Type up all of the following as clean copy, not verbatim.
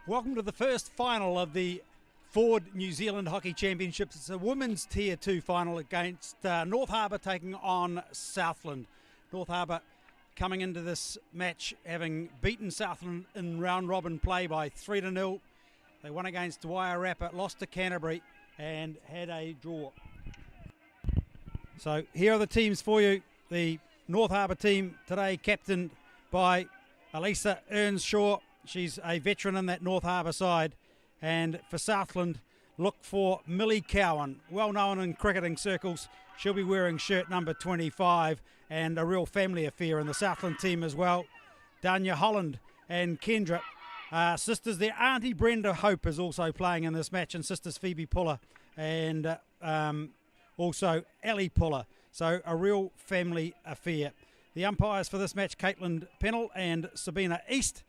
Welcome to the first final of the Ford New Zealand Hockey Championships. It's a women's Tier 2 final against North Harbour taking on Southland. North Harbour coming into this match having beaten Southland in round robin play by 3-0. They won against Wairarapa, lost to Canterbury and had a draw. So here are the teams for you. The North Harbour team today captained by Elisa Earnshaw. She's a veteran in that North Harbour side. And for Southland, look for Millie Cowan, well known in cricketing circles. She'll be wearing shirt number 25 and a real family affair in the Southland team as well. Danya Holland and Kendra, sisters there. Auntie Brenda Hope is also playing in this match, and sisters Phoebe Puller and also Ellie Puller. So a real family affair. The umpires for this match, Caitlin Pennell and Sabina East.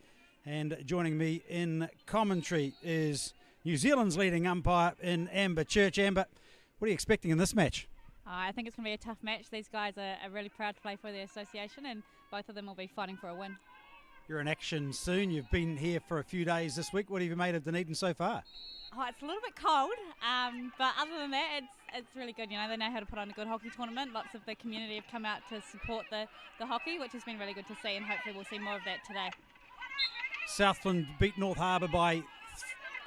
And joining me in commentary is New Zealand's leading umpire in Amber Church. Amber, what are you expecting in this match? I think it's going to be a tough match. These guys are really proud to play for their association, and both of them will be fighting for a win. You're in action soon. You've been here for a few days this week. What have you made of Dunedin so far? Oh, it's a little bit cold, but other than that, it's really good. You know, they know how to put on a good hockey tournament. Lots of the community have come out to support the hockey, which has been really good to see, and hopefully we'll see more of that today. Southland beat North Harbour by,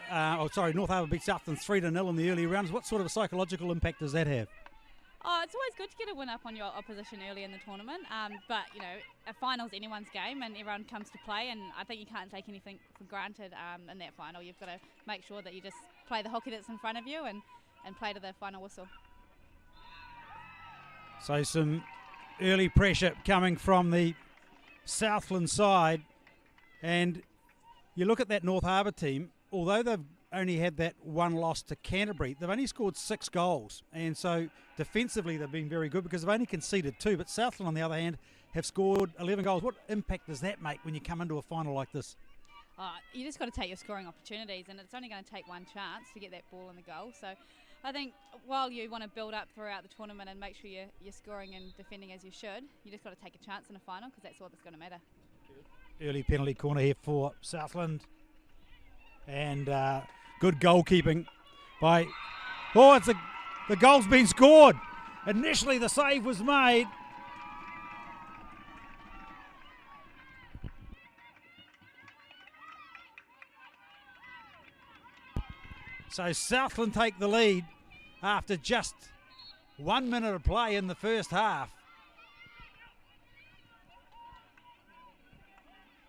North Harbour beat Southland 3-0 in the early rounds. What sort of a psychological impact does that have? Oh, it's always good to get a win up on your opposition early in the tournament. But, you know, a final's anyone's game and everyone comes to play, and I think you can't take anything for granted in that final. You've got to make sure that you just play the hockey that's in front of you and play to the final whistle. So some early pressure coming from the Southland side. And you look at that North Harbour team, although they've only had that one loss to Canterbury, they've only scored 6 goals. And so defensively they've been very good because they've only conceded 2. But Southland, on the other hand, have scored 11 goals. What impact does that make when you come into a final like this? You just got to take your scoring opportunities, and it's only going to take one chance to get that ball in the goal. So I think while you want to build up throughout the tournament and make sure you're scoring and defending as you should, you just got to take a chance in a final because that's all that's going to matter. Early penalty corner here for Southland. And good goalkeeping by... Oh, the goal's been scored. Initially the save was made. So Southland take the lead after just 1 minute of play in the first half.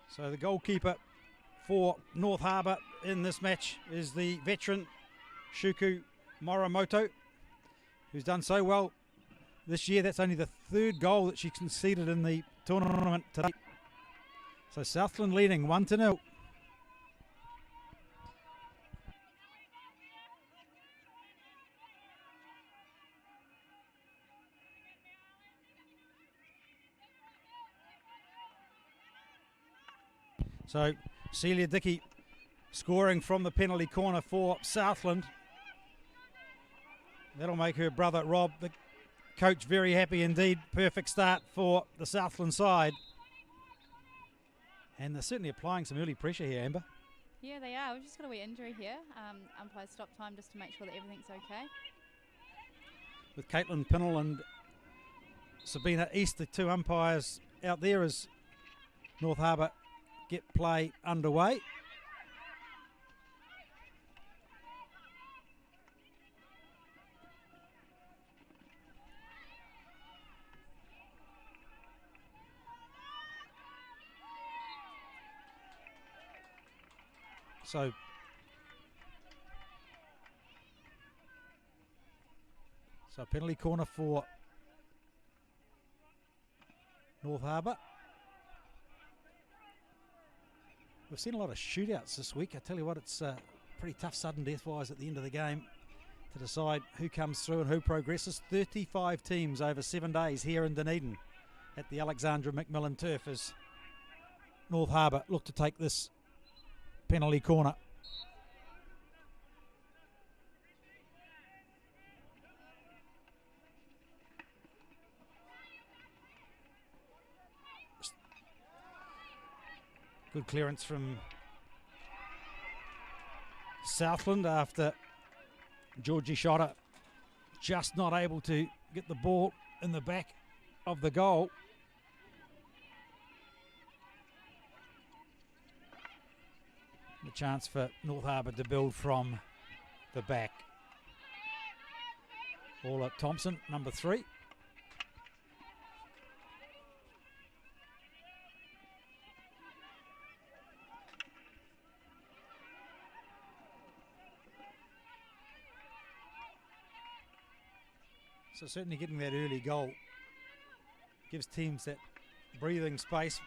So the goalkeeper for North Harbour in this match is the veteran Shuku Morimoto, who's done so well this year. That's only the 3rd goal that she conceded in the tournament today. So Southland leading 1-0. So Celia Dickey scoring from the penalty corner for Southland. That'll make her brother Rob, the coach, very happy indeed. Perfect start for the Southland side. And they're certainly applying some early pressure here, Amber. Yeah, they are. We've just got a wee injury here. Umpires stop time just to make sure that everything's okay. With Caitlin Pennell and Sabina East, the 2 umpires out there as North Harbour get play underway. So penalty corner for North Harbour. We've seen a lot of shootouts this week. I tell you what, it's pretty tough sudden death-wise at the end of the game to decide who comes through and who progresses. 35 teams over 7 days here in Dunedin at the Alexandra Macmillan Turf as North Harbour look to take this penalty corner. Good clearance from Southland after Georgie Shotter just not able to get the ball in the back of the goal. The chance for North Harbour to build from the back. All at Thompson, number 3. So certainly getting that early goal gives teams that breathing space.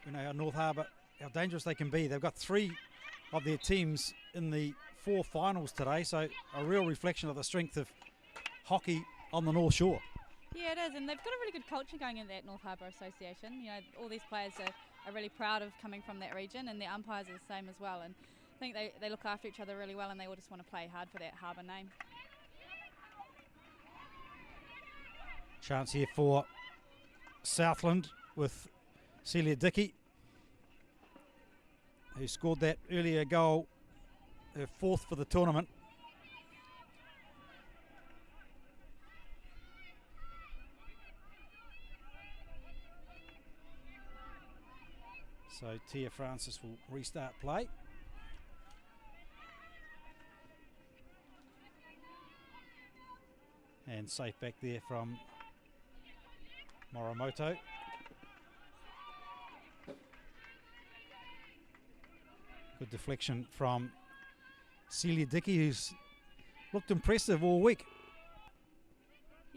You know how North Harbour, how dangerous they can be. They've got 3 of their teams in the 4 finals today, so a real reflection of the strength of hockey on the North Shore. Yeah, it is, and they've got a really good culture going in that North Harbour Association. You know, all these players are really proud of coming from that region, and their umpires are the same as well. And I think they look after each other really well, and they all just want to play hard for that Harbour name. Chance here for Southland with Celia Dickey, who scored that earlier goal, her 4th for the tournament. So Tia Francis will restart play. And safe back there from Morimoto. Good deflection from Celia Dickey, who's looked impressive all week.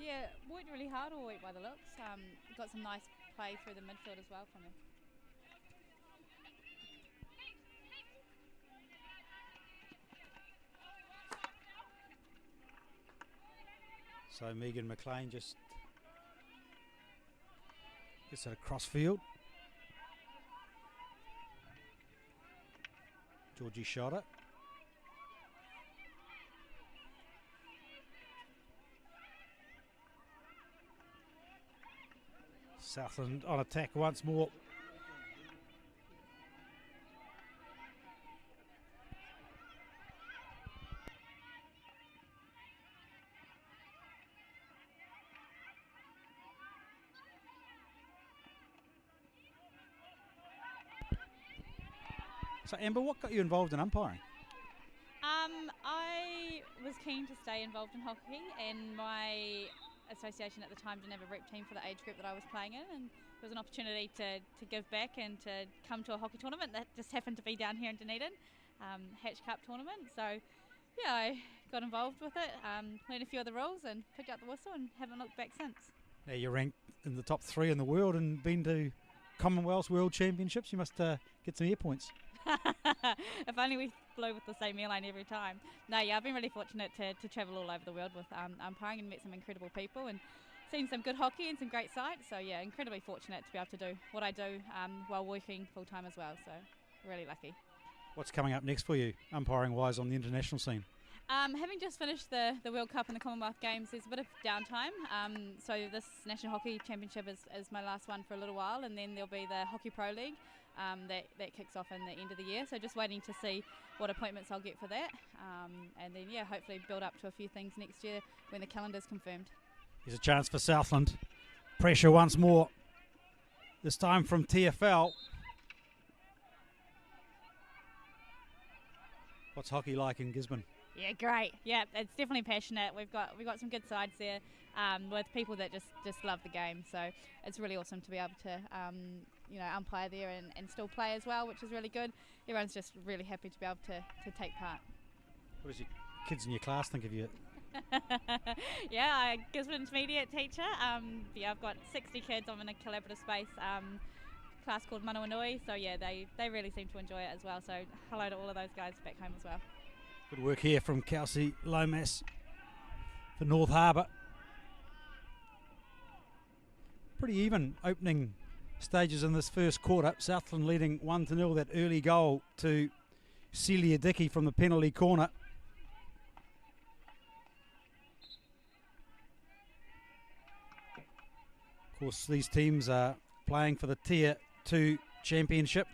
Yeah, worked really hard all week by the looks. Got some nice play through the midfield as well from her. So Megan McLean just gets it across field. Georgie Shotter. Southland on attack once more. So Amber, what got you involved in umpiring? I was keen to stay involved in hockey, and my association at the time didn't have a rep team for the age group that I was playing in, and there was an opportunity to give back and to come to a hockey tournament that just happened to be down here in Dunedin, Hatch Cup tournament. So yeah, I got involved with it, learned a few of the rules and picked up the whistle and haven't looked back since. Now you're ranked in the top 3 in the world and been to Commonwealth World Championships. You must get some air points. If only we flew with the same airline every time. No, yeah, I've been really fortunate to travel all over the world with umpiring and met some incredible people and seen some good hockey and some great sights. So yeah, incredibly fortunate to be able to do what I do while working full time as well. So really lucky. What's coming up next for you, umpiring wise, on the international scene? Having just finished the World Cup and the Commonwealth Games, there's a bit of downtime. So this National Hockey Championship is my last one for a little while, and then there'll be the Hockey Pro League that kicks off in the end of the year. So just waiting to see what appointments I'll get for that, and then yeah, hopefully build up to a few things next year when the calendar's confirmed. Here's a chance for Southland. Pressure once more. This time from TFL. What's hockey like in Gisborne? Yeah, great. Yeah, it's definitely passionate. We've got some good sides there with people that just love the game. So it's really awesome to be able to umpire there and still play as well, which is really good. Everyone's just really happy to be able to take part. What does your kids in your class think of you? Yeah, I'm a Gisborne intermediate teacher. I've got 60 kids. I'm in a collaborative space class called Manawanui. So yeah, they really seem to enjoy it as well. So hello to all of those guys back home as well. Good work here from Kelsey Lomas for North Harbour. Pretty even opening stages in this first quarter. Southland leading 1-0. That early goal to Celia Dickey from the penalty corner. Of course, these teams are playing for the Tier 2 Championship.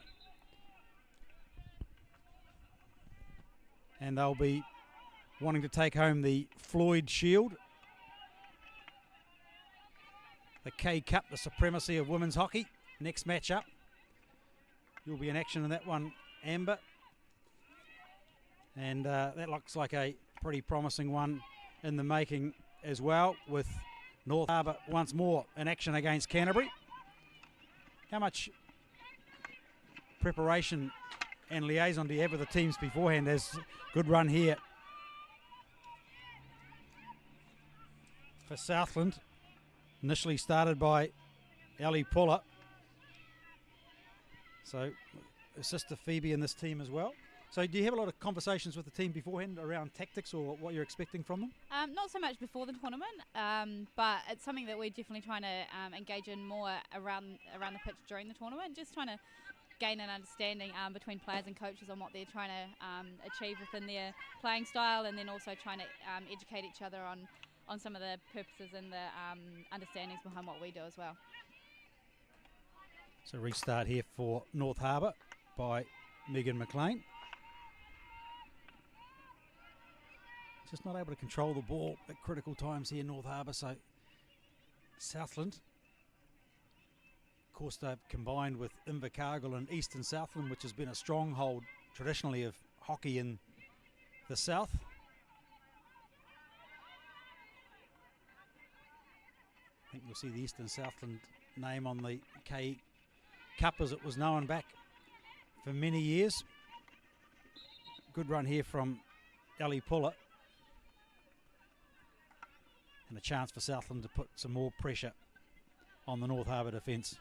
and they'll be wanting to take home the Floyd Shield. The K Cup, the supremacy of women's hockey. Next match up. You'll be in action in that one, Amber. And that looks like a pretty promising one in the making as well, with North Harbour once more in action against Canterbury. How much preparation and liaison do you have with the teams beforehand? There's good run here for Southland. Initially started by Ali Puller. So sister Phoebe in this team as well. So do you have a lot of conversations with the team beforehand around tactics or what you're expecting from them? Not so much before the tournament, but it's something that we're definitely trying to engage in more around the pitch during the tournament, just trying to gain an understanding between players and coaches on what they're trying to achieve within their playing style, and then also trying to educate each other on some of the purposes and the understandings behind what we do as well. So restart here for North Harbour by Megan McLean. Just not able to control the ball at critical times here, North Harbour. So Southland, of course, they've combined with Invercargill and Eastern Southland, which has been a stronghold traditionally of hockey in the south. I think you'll see the Eastern Southland name on the K Cup as it was known back for many years. Good run here from Ali Puller. And a chance for Southland to put some more pressure on the North Harbour defence.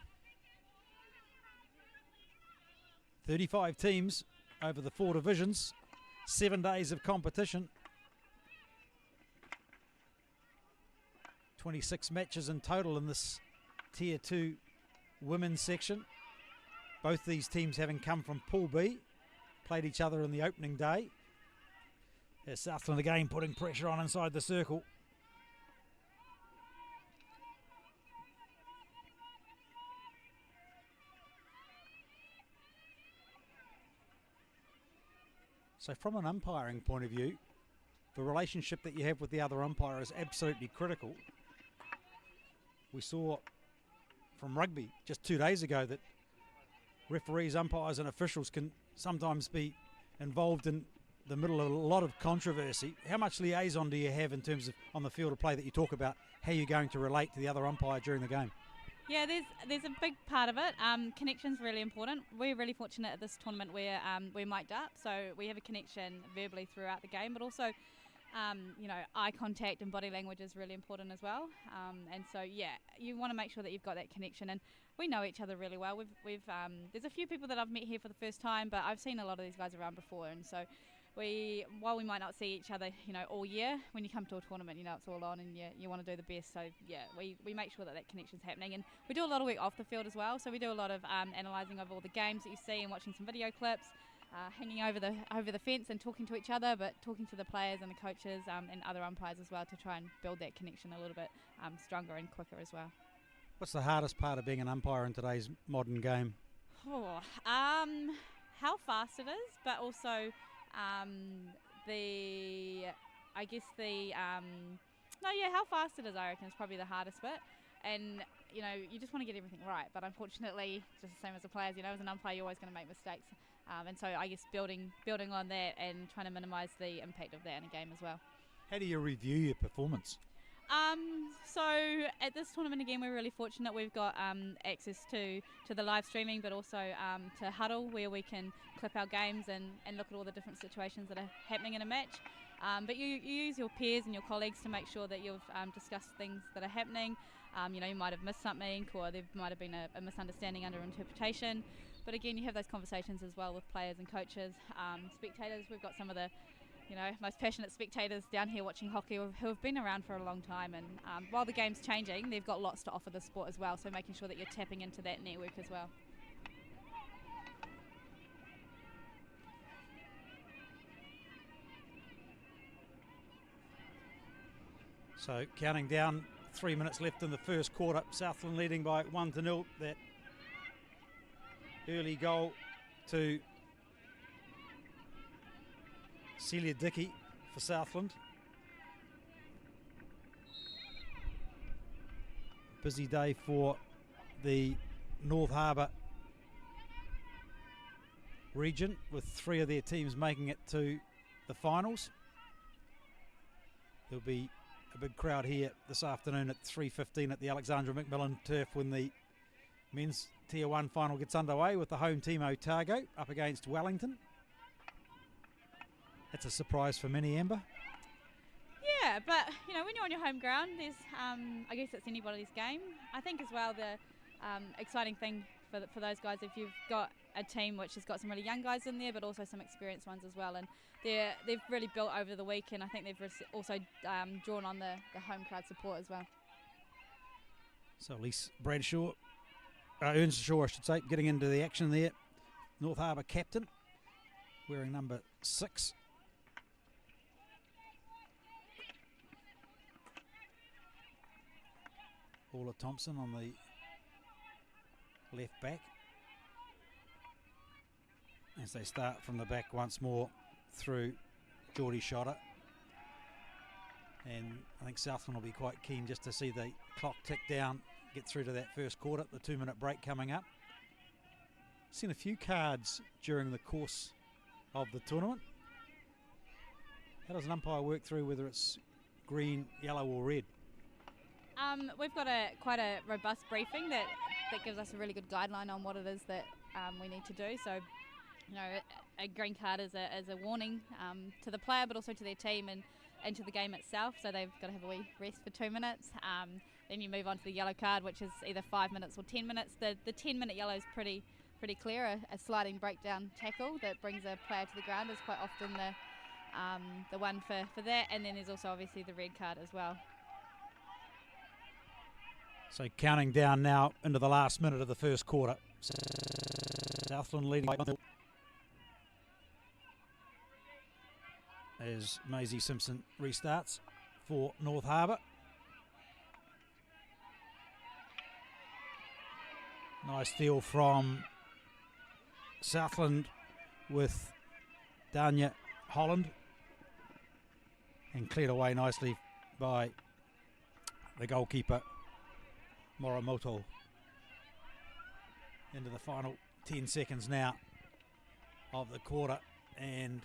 35 teams over the 4 divisions, 7 days of competition. 26 matches in total in this Tier 2 women's section. Both these teams having come from Pool B, played each other in the opening day. As Southland again putting pressure on inside the circle. So from an umpiring point of view, the relationship that you have with the other umpire is absolutely critical. We saw from rugby just 2 days ago that referees, umpires and officials can sometimes be involved in the middle of a lot of controversy. How much liaison do you have in terms of on the field of play that you talk about how you're going to relate to the other umpire during the game? Yeah, there's a big part of it. Connection's really important. We're really fortunate at this tournament where we're mic'd up, so we have a connection verbally throughout the game, but also eye contact and body language is really important as well. And so yeah, you want to make sure that you've got that connection, and we know each other really well. We've there's a few people that I've met here for the first time, but I've seen a lot of these guys around before, and so while we might not see each other, all year, when you come to a tournament, it's all on, and you want to do the best. So yeah, we make sure that connection's happening, and we do a lot of work off the field as well. So we do a lot of analysing of all the games that you see and watching some video clips, hanging over the fence and talking to each other, but talking to the players and the coaches and other umpires as well to try and build that connection a little bit stronger and quicker as well. What's the hardest part of being an umpire in today's modern game? How fast it is, but also how fast it is, I reckon, is probably the hardest bit. And you just want to get everything right, but unfortunately, just the same as the players, as an umpire, you're always going to make mistakes. And so I guess building on that and trying to minimise the impact of that in a game as well. How do you review your performance? So at this tournament again, we're really fortunate. We've got access to the live streaming, but also to Huddle, where we can clip our games and look at all the different situations that are happening in a match. But you use your peers and your colleagues to make sure that you've discussed things that are happening. You might have missed something, or there might have been a misunderstanding under interpretation. But again, you have those conversations as well with players and coaches. Spectators, we've got some of the most passionate spectators down here watching hockey who have been around for a long time, and while the game's changing, they've got lots to offer the sport as well, so making sure that you're tapping into that network as well. So counting down, 3 minutes left in the first quarter, Southland leading by 1-0. That early goal to Celia Dickey for Southland. Busy day for the North Harbour region, with 3 of their teams making it to the finals. There'll be a big crowd here this afternoon at 3:15 at the Alexandra Macmillan turf when the men's Tier 1 final gets underway, with the home team Otago up against Wellington. That's a surprise for many, Amber. Yeah, but when you're on your home ground, there's I guess it's anybody's game. I think as well the exciting thing for those guys, if you've got a team which has got some really young guys in there, but also some experienced ones as well, and they've really built over the week, and I think they've also drawn on the home crowd support as well. So Elise Bradshaw, Earnshaw I should say, getting into the action there. North Harbour captain, wearing number 6. Paula Thompson on the left back, as they start from the back once more through Geordie Shotter. And I think Southland will be quite keen just to see the clock tick down, get through to that first quarter, the 2-minute break coming up. Seen a few cards during the course of the tournament. How does an umpire work through whether it's green, yellow or red? We've got quite a robust briefing that gives us a really good guideline on what it is that we need to do. So, a green card is a warning to the player, but also to their team and to the game itself. So they've got to have a wee rest for 2 minutes. Then you move on to the yellow card, which is either 5 minutes or 10 minutes. The 10-minute yellow is pretty clear. A sliding breakdown tackle that brings a player to the ground is quite often the one for that. And then there's also obviously the red card as well. So counting down now into the last minute of the first quarter. Southland leading as Maisie Simpson restarts for North Harbour. Nice steal from Southland with Danya Holland, and cleared away nicely by the goalkeeper Morimoto. Into the final 10 seconds now of the quarter, and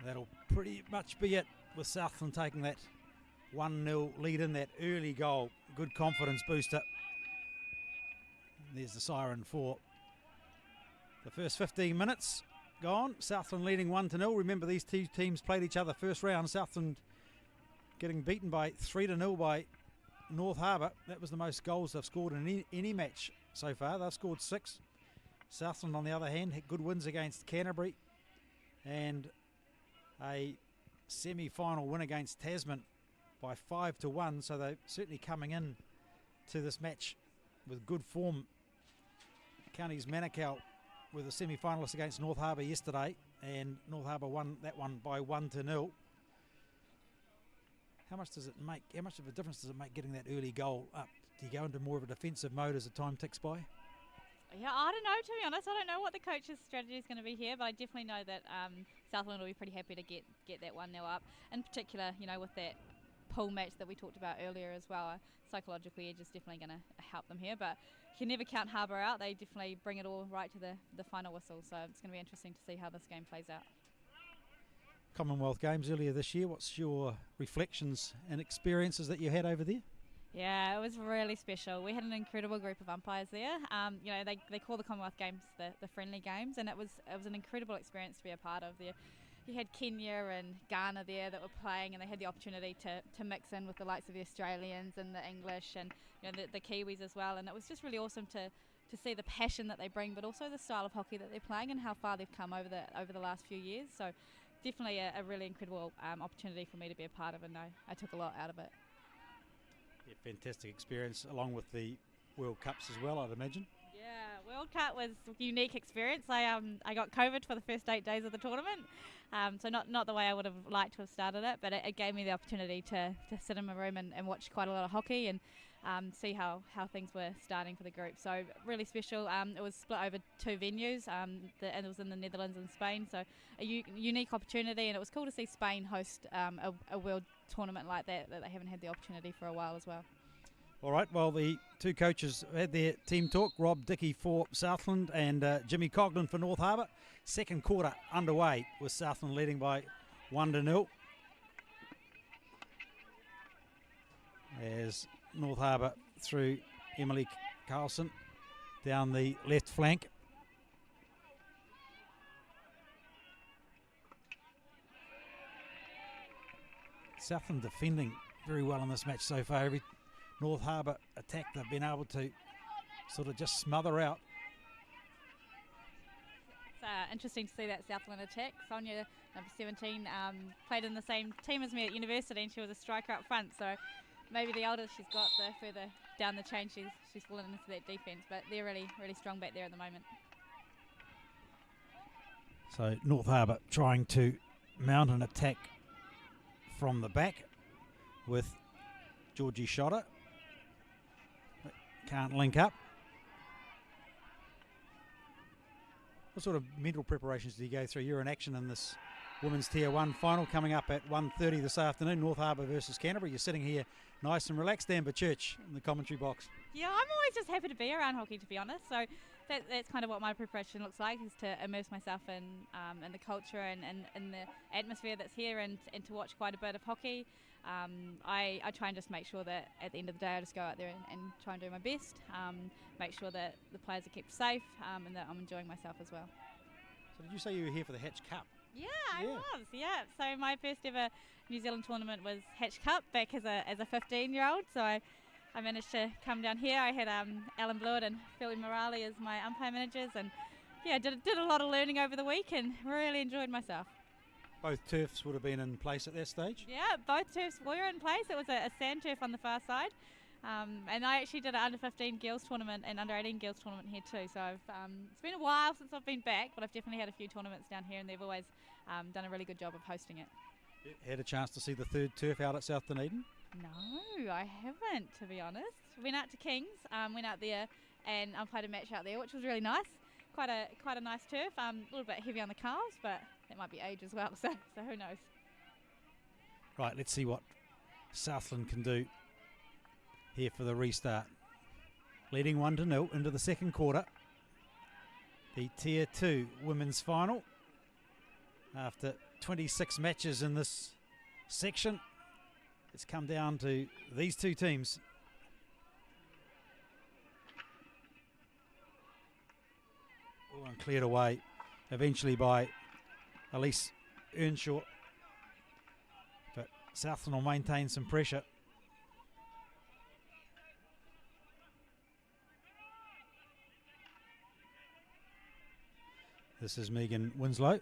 that'll pretty much be it, with Southland taking that 1-0 lead in that early goal. Good confidence booster. There's the siren for the first 15 minutes gone. Southland leading 1-0. Remember, these two teams played each other first round. Southland getting beaten by 3-0 by North Harbour. That was the most goals they've scored in any match so far. They've scored 6. Southland, on the other hand, had good wins against Canterbury and a semi-final win against Tasman by 5-1. So they're certainly coming in to this match with good form. Counties Manukau were the semi-finalists against North Harbour yesterday, and North Harbour won that one by 1-0. How much does it make? How much of a difference does it make getting that early goal up? Do you go into more of a defensive mode as the time ticks by? Yeah, I don't know, to be honest. I don't know what the coach's strategy is going to be here, but I definitely know that Southland will be pretty happy to get that 1-0 up. In particular, with that pool match that we talked about earlier as well. Psychologically, edge is definitely going to help them here, but you can never count Harbour out. They definitely bring it all right to the final whistle, so it's going to be interesting to see how this game plays out. Commonwealth Games earlier this year. What's your reflections and experiences that you had over there? Yeah, it was really special. We had an incredible group of umpires there. They call the Commonwealth Games the friendly games, and it was an incredible experience to be a part of there. You had Kenya and Ghana there that were playing, and they had the opportunity to mix in with the likes of the Australians and the English and the Kiwis as well. And it was just really awesome to see the passion that they bring, but also the style of hockey that they're playing and how far they've come over the last few years. So definitely a really incredible opportunity for me to be a part of, and I took a lot out of it. Yeah, fantastic experience, along with the World Cups as well, I'd imagine. Yeah, World Cup was a unique experience. I got COVID for the first 8 days of the tournament, so not the way I would have liked to have started it, but it gave me the opportunity to sit in my room and watch quite a lot of hockey, and see how things were starting for the group. So really special. It was split over 2 venues, and it was in the Netherlands and Spain. So a unique opportunity, and it was cool to see Spain host a world tournament like that they haven't had the opportunity for a while as well. All right, well, the two coaches had their team talk. Rob Dickey for Southland and Jimmy Coglan for North Harbour. Second quarter underway with Southland leading by 1-0. As North Harbour through Emily Carlson down the left flank. Southland defending very well in this match so far. Every North Harbour attack they've been able to sort of just smother out. It's interesting to see that Southland attack. Sonia, number 17, played in the same team as me at university, and she was a striker up front. So maybe the older she's got, the further down the chain she's fallen into that defence. But they're really, really strong back there at the moment. So North Harbour trying to mount an attack from the back with Georgie Schotter. Can't link up. What sort of mental preparations do you go through? You're in action in this Women's Tier 1 final coming up at 1:30 this afternoon, North Harbour versus Canterbury. You're sitting here nice and relaxed, Amber Church, in the commentary box. Yeah, I'm always just happy to be around hockey, to be honest. So that's kind of what my preparation looks like, is to immerse myself in the culture and the atmosphere that's here, and to watch quite a bit of hockey. I try and just make sure that at the end of the day I just go out there and try and do my best, make sure that the players are kept safe, and that I'm enjoying myself as well. So did you say you were here for the Hatch Cup? Yeah, I was, yeah. So my first ever New Zealand tournament was Hatch Cup back as a 15-year-old. So I managed to come down here. I had Alan Blewett and Philly Morale as my umpire managers, and yeah, did a lot of learning over the week and really enjoyed myself. Both turfs would have been in place at that stage? Yeah, both turfs were in place. It was a sand turf on the far side. And I actually did an under-15 girls tournament and under-18 girls tournament here too. So it's been a while since I've been back, but I've definitely had a few tournaments down here, and they've always done a really good job of hosting it. Had a chance to see the third turf out at South Dunedin? No, I haven't, to be honest. Went out to Kings, went out there and played a match out there, which was really nice. Quite a nice turf. A little bit heavy on the calves, but that might be age as well. So who knows? Right, let's see what Southland can do here for the restart. Leading 1-0 into the second quarter. The Tier 2 women's final. After 26 matches in this section, it's come down to these two teams. Oh, and cleared away eventually by Elise Earnshaw. But Southland will maintain some pressure. This is Megan Winslow.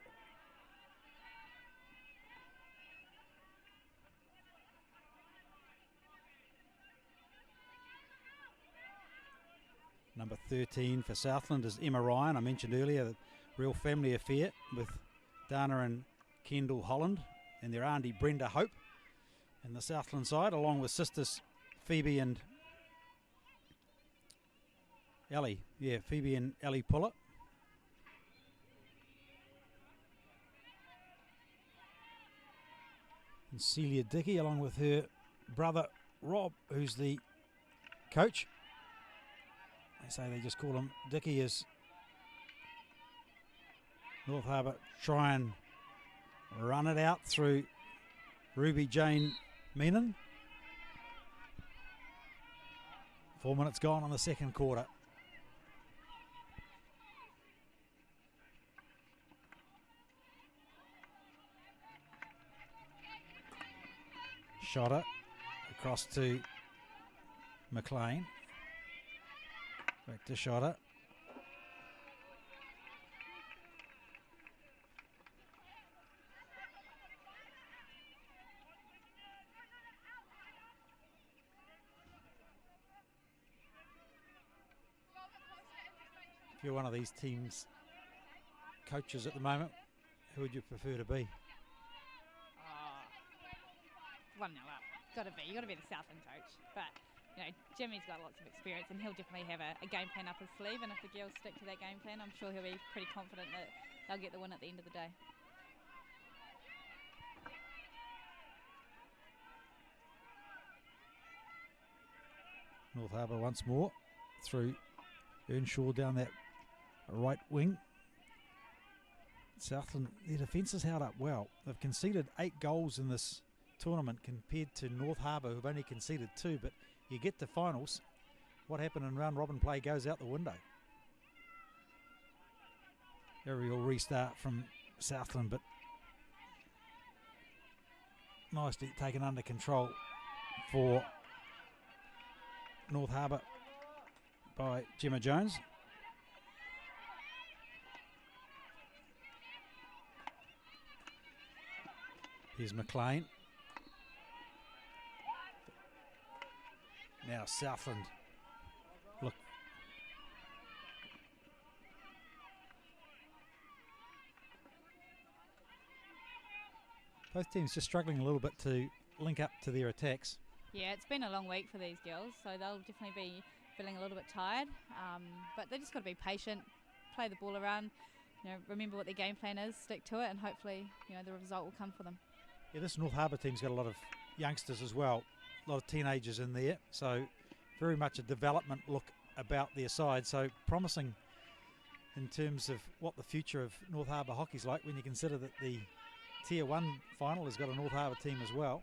Number 13 for Southland is Emma Ryan. I mentioned earlier, the real family affair with Dana and Kendall Holland and their auntie Brenda Hope in the Southland side, along with sisters Phoebe and Ellie. Yeah, Phoebe and Ellie Puller. And Celia Dickey, along with her brother Rob, who's the coach. They say they just call him Dickey, as North Harbour try and run it out through Ruby Jane Menon. 4 minutes gone on the second quarter. Schotter across to McLean. Back to Schotter. If you're one of these teams' coaches at the moment, who would you prefer to be? 1-0 up. You got to be the Southland coach. But Jimmy's got lots of experience and he'll definitely have a game plan up his sleeve, and if the girls stick to that game plan, I'm sure he'll be pretty confident that they'll get the win at the end of the day. North Harbour once more through Earnshaw down that right wing. Southland, their defence has held up well. They've conceded 8 goals in this tournament compared to North Harbour, who've only conceded 2, but you get to finals, what happened in round robin play goes out the window. Aerial restart from Southland, but nicely taken under control for North Harbour by Gemma Jones. Here's McLean. Now Southland look. Both teams just struggling a little bit to link up to their attacks. Yeah, it's been a long week for these girls, so they'll definitely be feeling a little bit tired. But they just got to be patient, play the ball around, remember what their game plan is, stick to it, and hopefully, the result will come for them. Yeah, this North Harbour team's got a lot of youngsters as well, a lot of teenagers in there, so very much a development look about their side, so promising in terms of what the future of North Harbour hockey's like when you consider that the Tier 1 final has got a North Harbour team as well.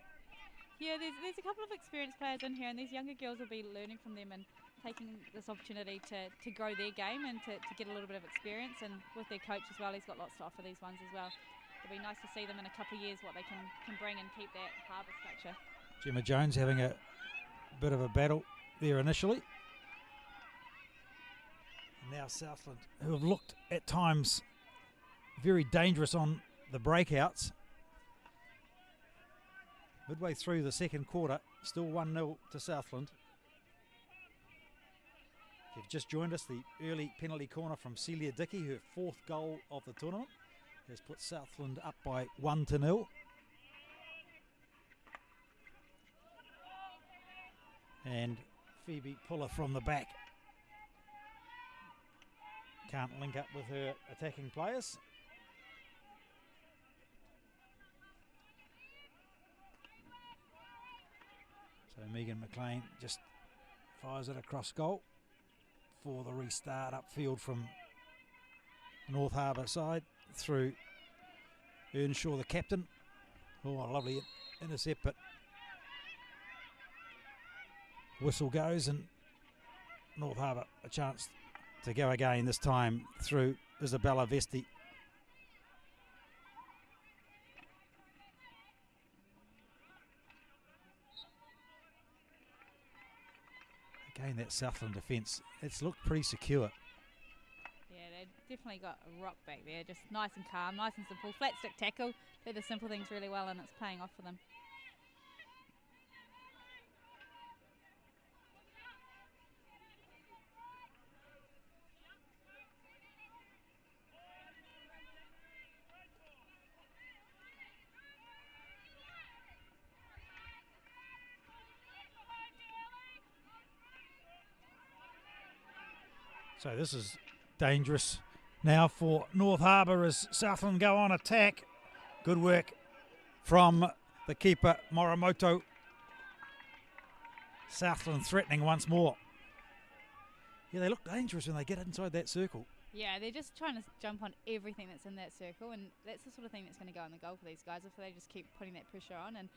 Yeah, there's a couple of experienced players in here, and these younger girls will be learning from them and taking this opportunity to grow their game and to get a little bit of experience. And with their coach as well, he's got lots to offer these ones as well. It'll be nice to see them in a couple of years, what they can bring and keep that Harbour structure. Gemma Jones having a bit of a battle there initially. And now Southland, who have looked at times very dangerous on the breakouts. Midway through the second quarter, still 1-0 to Southland. If you've just joined us, the early penalty corner from Celia Dickey, her 4th goal of the tournament, has put Southland up by 1-0. And Phoebe Puller from the back can't link up with her attacking players. So Megan McLean just fires it across goal for the restart upfield from North Harbour side through Earnshaw, the captain. Oh, a lovely intercept, but whistle goes and North Harbour a chance to go again, this time through Isabella Vesti. Again, that Southland defence, it's looked pretty secure. Yeah, they've definitely got a rock back there, just nice and calm, nice and simple. Flat stick tackle, do the simple things really well, and it's paying off for them. So this is dangerous now for North Harbour as Southland go on attack. Good work from the keeper, Morimoto. Southland threatening once more. Yeah, they look dangerous when they get inside that circle. Yeah, they're just trying to jump on everything that's in that circle, and that's the sort of thing that's going to go in the goal for these guys if they just keep putting that pressure on, and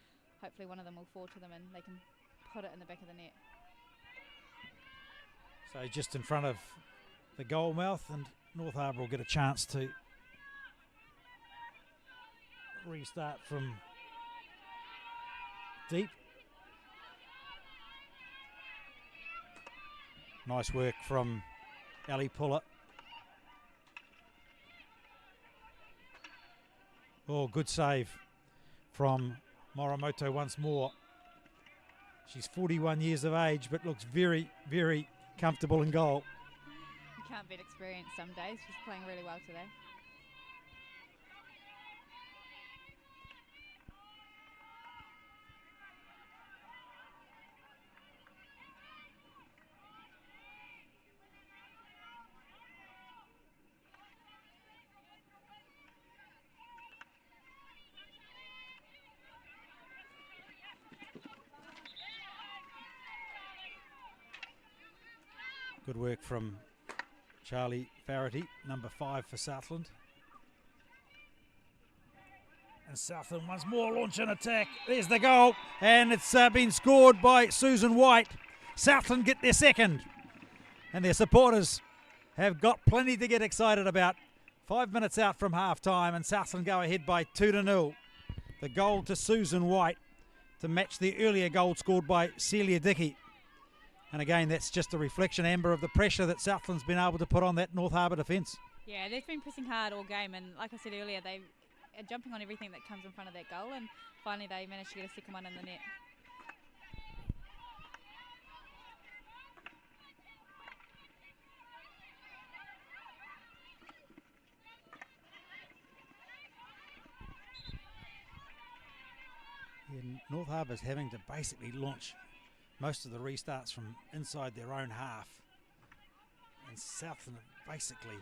hopefully one of them will fall to them and they can put it in the back of the net. So just in front of the goal mouth, and North Harbour will get a chance to restart from deep. Nice work from Ali Puller. Oh, good save from Morimoto once more. She's 41 years of age, but looks very, very comfortable in goal. You can't beat experience some days. She's playing really well today. Good work from Charlie Farrity, number 5 for Southland. And Southland once more launch an attack. There's the goal, and it's been scored by Susan White. Southland get their second, and their supporters have got plenty to get excited about. 5 minutes out from half time, and Southland go ahead by 2-0. The goal to Susan White to match the earlier goal scored by Celia Dickey. And again, that's just a reflection, Amber, of the pressure that Southland's been able to put on that North Harbour defence. Yeah, they've been pressing hard all game, and like I said earlier, they are jumping on everything that comes in front of that goal, and finally they managed to get a second one in the net. Yeah, North Harbour's having to basically launch most of the restarts from inside their own half, and Southland have basically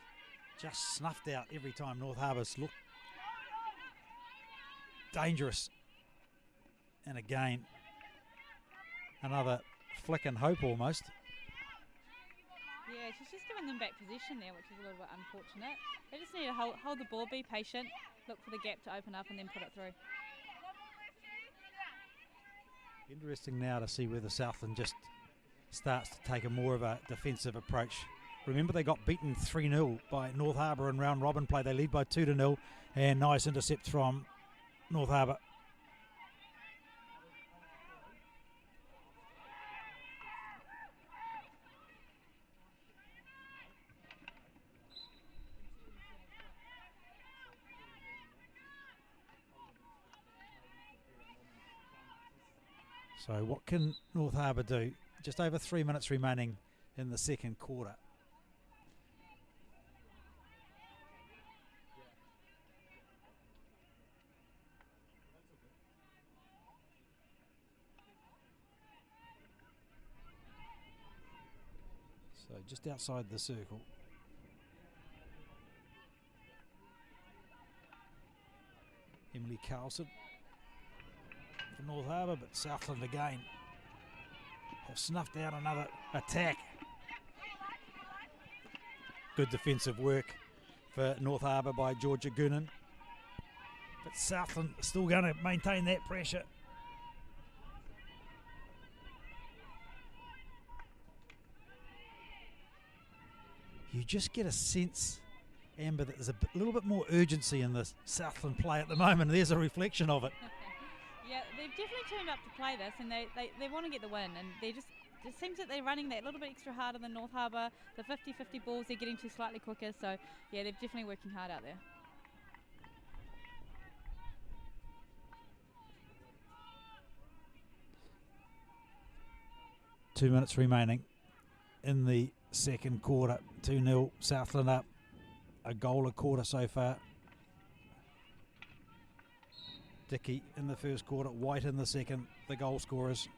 just snuffed out every time North Harbour's looked dangerous. And again, another flick and hope almost. Yeah, she's just giving them back possession there, which is a little bit unfortunate. They just need to hold the ball, be patient, look for the gap to open up and then put it through. Interesting now to see whether Southland just starts to take a more of a defensive approach. Remember, they got beaten 3-0 by North Harbour in round robin play. They lead by 2-0, and nice intercept from North Harbour. So what can North Harbour do? Just over 3 minutes remaining in the second quarter. So just outside the circle. Emily Carlson for North Harbour, but Southland again have snuffed out another attack. Good defensive work for North Harbour by Georgia Goonan, but Southland still going to maintain that pressure. You just get a sense, Amber, that there's a little bit more urgency in the Southland play at the moment. There's a reflection of it. Yeah, they've definitely turned up to play this, and they want to get the win, and they just it seems that they're running that little bit extra harder than North Harbour. The 50-50 balls they're getting to slightly quicker, so yeah, they're definitely working hard out there. Two minutes remaining in the second quarter. 2-0, Southland up. A goal a quarter so far. Dickey in the first quarter, White in the second, the goal scorers.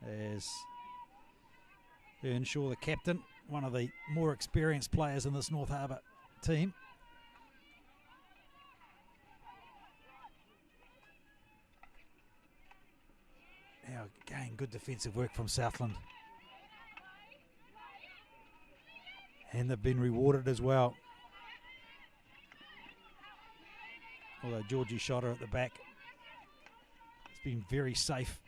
As Earnshaw, the captain, one of the more experienced players in this North Harbour team. Now again, good defensive work from Southland. And they've been rewarded as well. Although Georgie shot her at the back. It's been very safe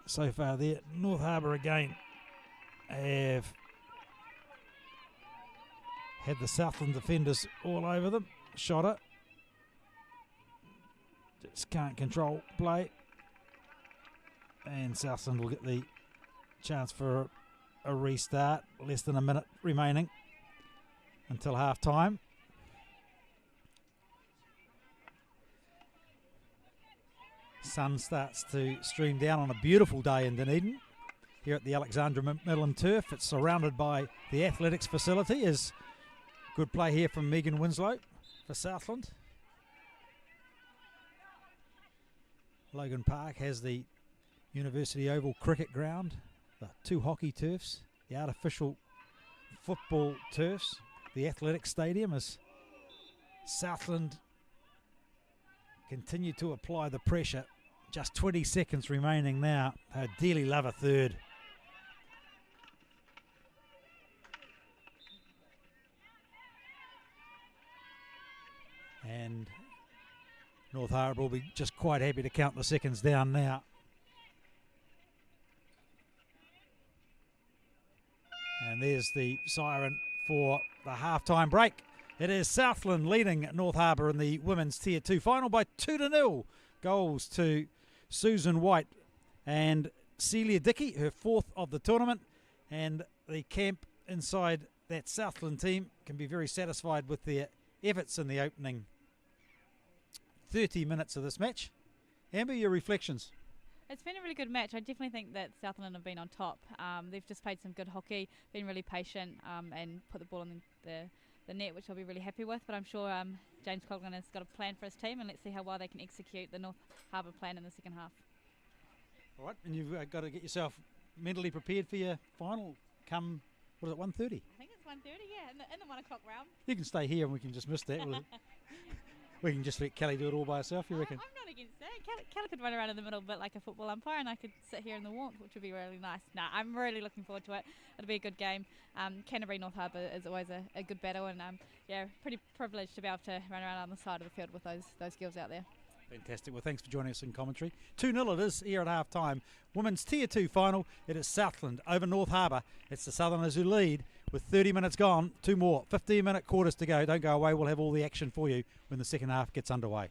so far there. North Harbour again have had the Southland defenders all over them. Shot her. Just can't control play. And Southland will get the chance for a restart. Less than a minute remaining until half time. Sun starts to stream down on a beautiful day in Dunedin here at the Alexandra Macmillan Turf. It's surrounded by the athletics facility. Is good play here from Megan Winslow for Southland. Logan Park has the University Oval cricket ground, the two hockey turfs, the artificial football turfs. The athletic stadium is Southland continue to apply the pressure. Just 20 seconds remaining now. They dearly love a third. And North Harbour will be just quite happy to count the seconds down now. And there's the siren for the half-time break. It is Southland leading North Harbour in the women's Tier 2 final by 2-0. Goals to Susan White and Celia Dickey, her fourth of the tournament. And the camp inside that Southland team can be very satisfied with their efforts in the opening 30 minutes of this match. Amber, your reflections? It's been a really good match. I definitely think that Southland have been on top. They've just played some good hockey, been really patient, and put the ball in the net, which I'll be really happy with. But I'm sure James Coughlin has got a plan for his team, and let's see how well they can execute the North Harbour plan in the second half. All right, and you've got to get yourself mentally prepared for your final come, what is it, 1:30? I think it's 1:30, yeah, in the 1 o'clock round. You can stay here and we can just miss that. We can just let Kelly do it all by herself, you reckon? I'm not against that. Kelly could run around in the middle a bit like a football umpire, and I could sit here in the warmth, which would be really nice. I'm really looking forward to it. It'll be a good game. Canterbury North Harbour is always a good battle, and pretty privileged to be able to run around on the side of the field with those girls out there. Fantastic. Well, thanks for joining us in commentary. 2-0 it is here at half-time. Women's Tier 2 final. It is Southland over North Harbour. It's the Southerners who lead with 30 minutes gone. Two more. 15-minute quarters to go. Don't go away. We'll have all the action for you when the second half gets underway.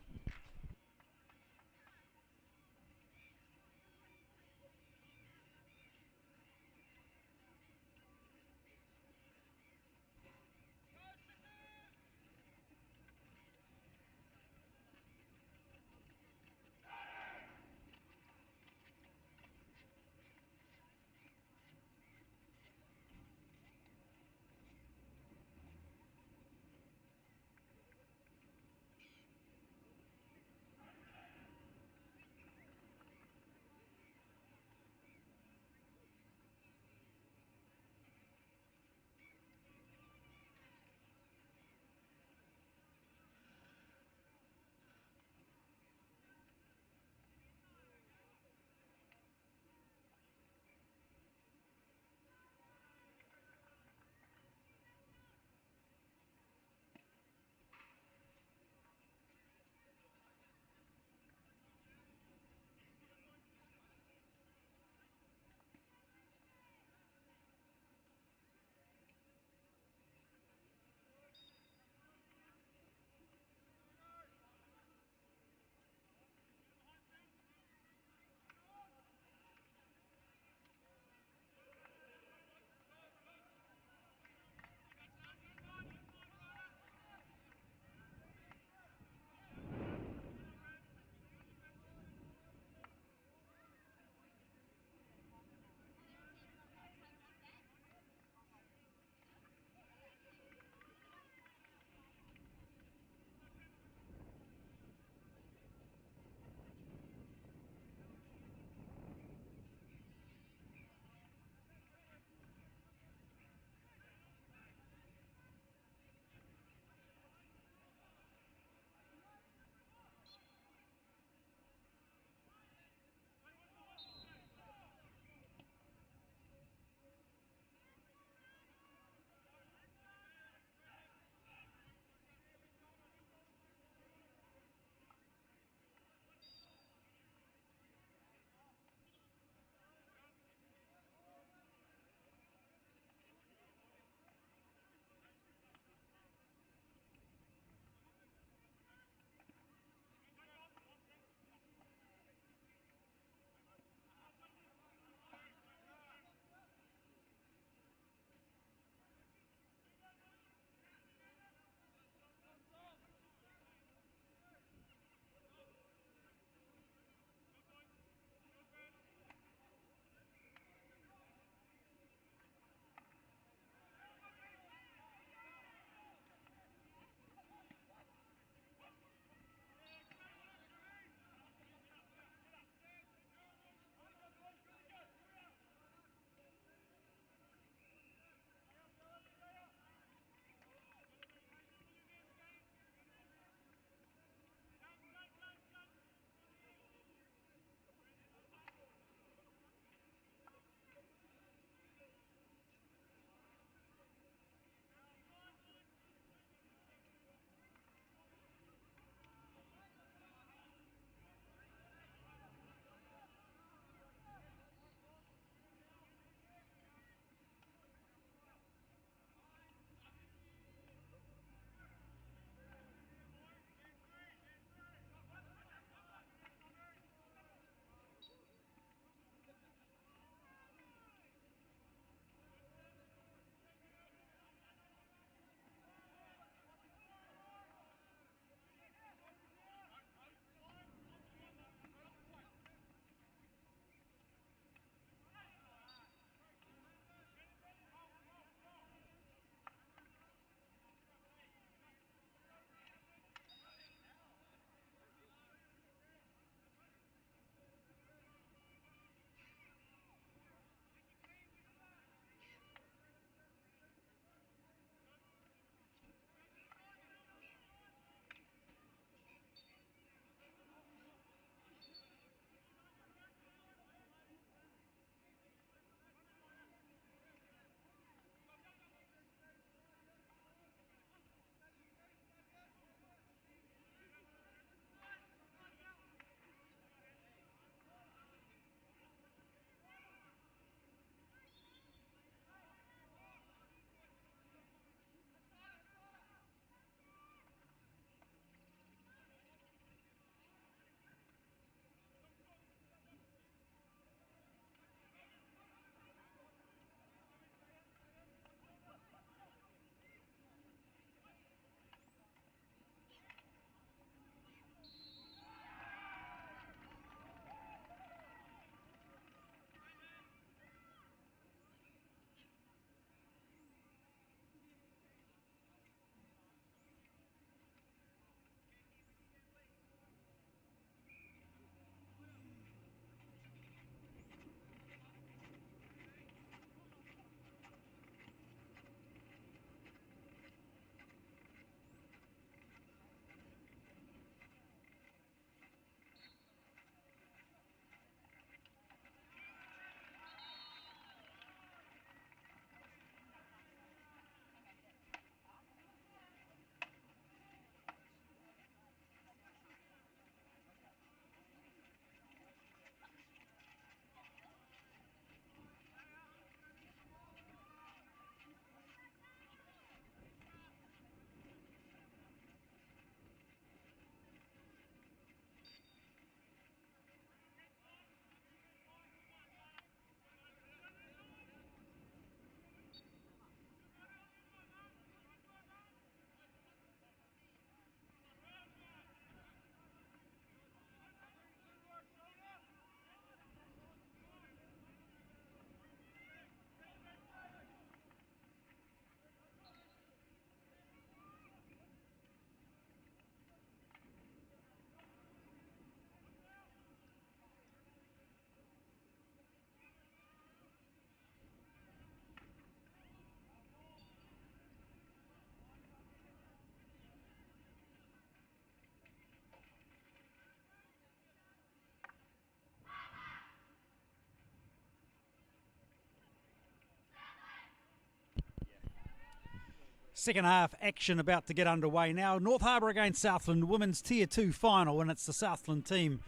Second half action about to get underway now. North Harbour against Southland, women's Tier 2 final, and it's the Southland team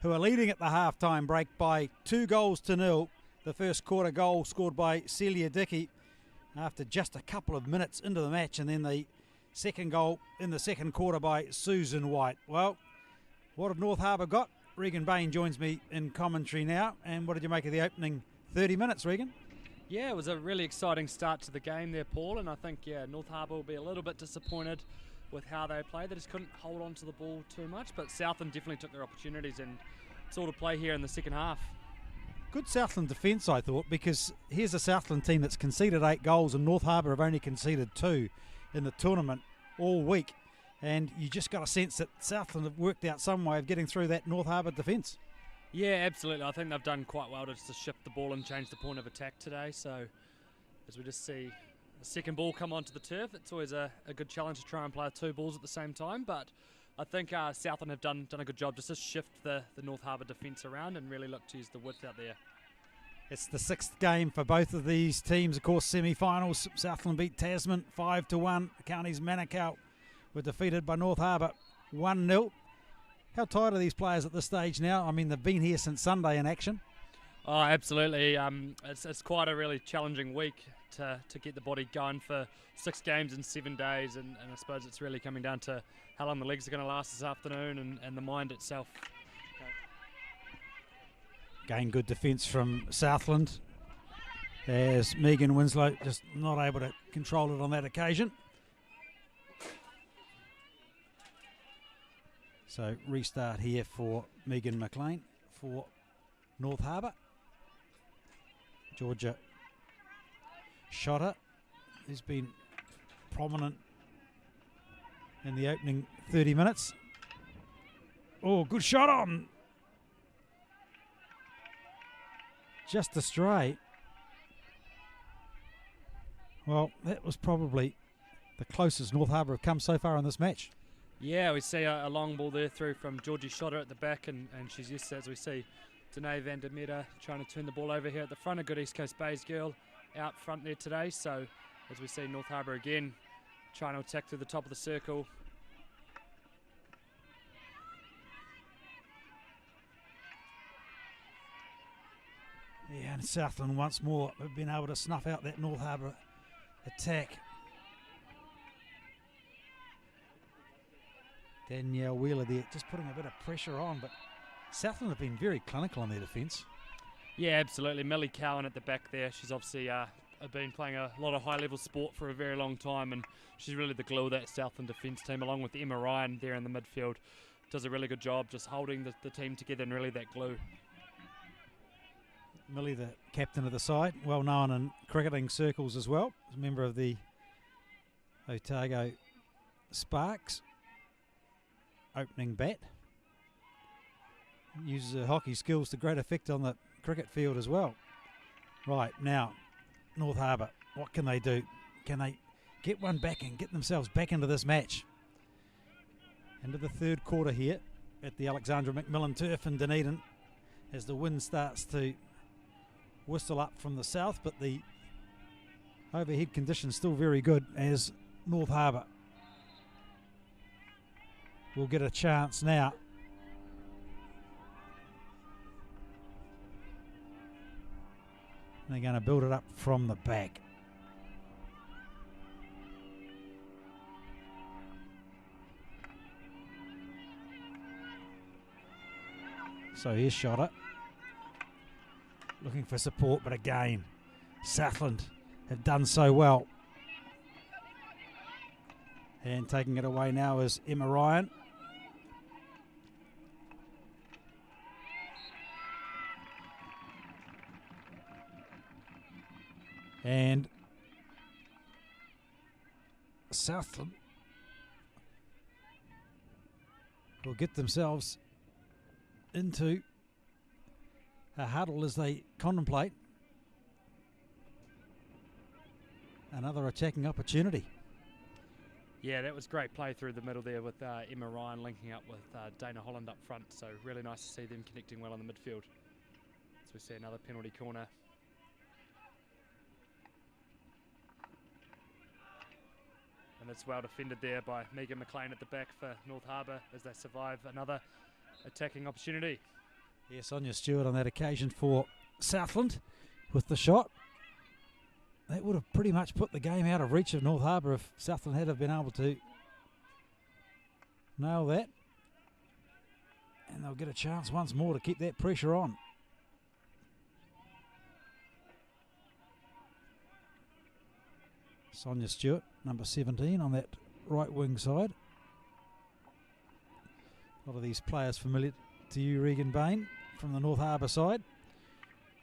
who are leading at the half-time break by 2-0. The first quarter goal scored by Celia Dickey after just a couple of minutes into the match, and then the second goal in the second quarter by Susan White. Well, what have North Harbour got? Regan Bain joins me in commentary now. And what did you make of the opening 30 minutes, Regan? Yeah, it was a really exciting start to the game there, Paul, and I think, North Harbour will be a little bit disappointed with how they played. They just couldn't hold on to the ball too much, but Southland definitely took their opportunities and saw to play here in the second half. Good Southland defence, I thought, because here's a Southland team that's conceded 8 goals and North Harbour have only conceded 2 in the tournament all week. And you just got a sense that Southland have worked out some way of getting through that North Harbour defence. Yeah, absolutely. I think they've done quite well to shift the ball and change the point of attack today. So as we just see the second ball come onto the turf, it's always a good challenge to try and play 2 balls at the same time. But I think Southland have done a good job just to shift the North Harbour defence around and really look to use the width out there. It's the 6th game for both of these teams. Of course, semi-finals. Southland beat Tasman 5-1. Counties Manukau were defeated by North Harbour 1-0. How tired are these players at this stage now? I mean, they've been here since Sunday in action. Oh, absolutely. It's quite a really challenging week to get the body going for 6 games in 7 days, and I suppose it's really coming down to how long the legs are going to last this afternoon and the mind itself. Again, good defence from Southland as Megan Winslow just not able to control it on that occasion. So restart here for Megan McLean for North Harbour. Georgia Shotter, who's been prominent in the opening 30 minutes. Oh, good shot on. Just a stray. Well, that was probably the closest North Harbour have come so far in this match. Yeah, we see a long ball there through from Georgie Shotter at the back, and she's used to, as we see, Danae van der Meta trying to turn the ball over here at the front. A good East Coast Bays girl out front there today. So as we see North Harbour again trying to attack through the top of the circle. Yeah, and Southland once more have been able to snuff out that North Harbour attack. Danielle Wheeler there just putting a bit of pressure on, but Southland have been very clinical on their defence. Yeah, absolutely. Millie Cowan at the back there. She's obviously been playing a lot of high-level sport for a very long time, and she's really the glue of that Southland defence team, along with Emma Ryan there in the midfield. Does a really good job just holding the team together and really that glue. Millie, the captain of the side, well known in cricketing circles as well. As a member of the Otago Sparks. Opening bat. Uses her hockey skills to great effect on the cricket field as well. Right, now, North Harbour, what can they do? Can they get one back and get themselves back into this match? Into the third quarter here at the Alexandra McMillan turf in Dunedin as the wind starts to whistle up from the south, but the overhead conditions still very good as North Harbour will get a chance now. They're going to build it up from the back. So here's Shotter. Looking for support, but again, Southland have done so well. And taking it away now is Emma Ryan. And Southland will get themselves into a huddle as they contemplate another attacking opportunity. Yeah, that was great play through the middle there with Emma Ryan linking up with Dana Holland up front. So really nice to see them connecting well in the midfield. As we see another penalty corner. And it's well defended there by Megan McLean at the back for North Harbour as they survive another attacking opportunity. Yeah, Sonia Stewart on that occasion for Southland with the shot. That would have pretty much put the game out of reach of North Harbour if Southland had have been able to nail that. And they'll get a chance once more to keep that pressure on. Sonia Stewart, number 17 on that right wing side. A lot of these players familiar to you, Regan Bain, from the North Harbour side.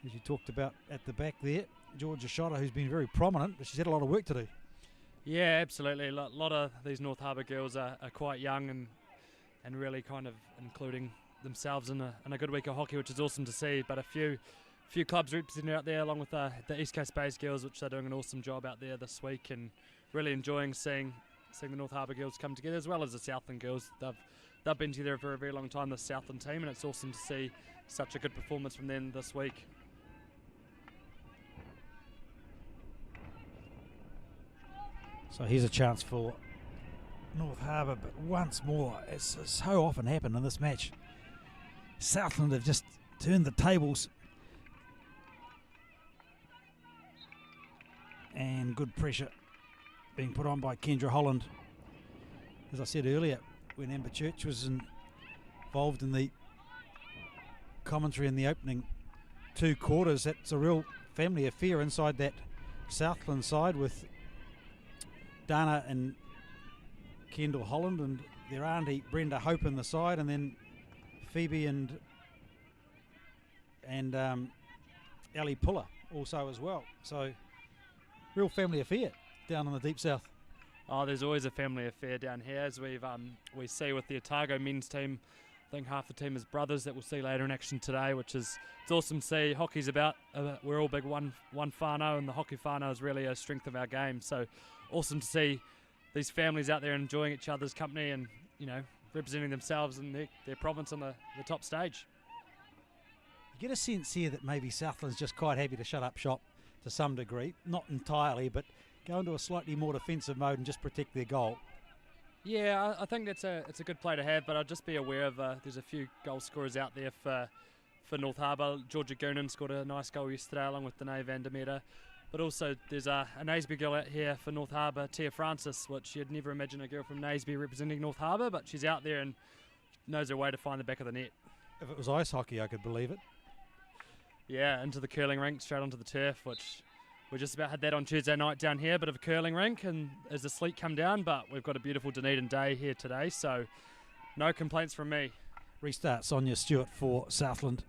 As you talked about at the back there, Georgia Shotter, who's been very prominent, but she's had a lot of work to do. Yeah, absolutely. A lot of these North Harbour girls are quite young and really kind of including themselves in a good week of hockey, which is awesome to see. But a few clubs represented out there, along with the East Coast based girls, which are doing an awesome job out there this week, and really enjoying seeing the North Harbour girls come together, as well as the Southland girls. They've been together for a very long time, the Southland team, and it's awesome to see such a good performance from them this week. So here's a chance for North Harbour, but once more, it's so often happened in this match, Southland have just turned the tables. And good pressure being put on by Kendra Holland. As I said earlier, when Amber Church was involved in the commentary in the opening 2 quarters, that's a real family affair inside that Southland side, with Dana and Kendall Holland and their auntie Brenda Hope in the side, and then Phoebe and Ellie Puller also as well. So real family affair down in the deep south. Oh, there's always a family affair down here, as we see with the Otago men's team. I think half the team is brothers that we'll see later in action today, which is it's awesome to see. Hockey's about we're all big one whānau, and the hockey whānau is really a strength of our game. So awesome to see these families out there enjoying each other's company and, you know, representing themselves and their province on the top stage. You get a sense here that maybe Southland's just quite happy to shut up shop to some degree, not entirely, but go into a slightly more defensive mode and just protect their goal. Yeah, I think it's a good play to have, but I'd just be aware of there's a few goal scorers out there for North Harbour. Georgia Goonan scored a nice goal yesterday along with Danae van der Merwe. But also there's a Naseby girl out here for North Harbour, Tia Francis, which you'd never imagine a girl from Naseby representing North Harbour, but she's out there and knows her way to find the back of the net. If it was ice hockey, I could believe it. Yeah, into the curling rink, straight onto the turf, which we just about had that on Tuesday night down here, bit of a curling rink, and as the sleet come down, but we've got a beautiful Dunedin day here today, so no complaints from me. Restart Sonia Stewart for Southland.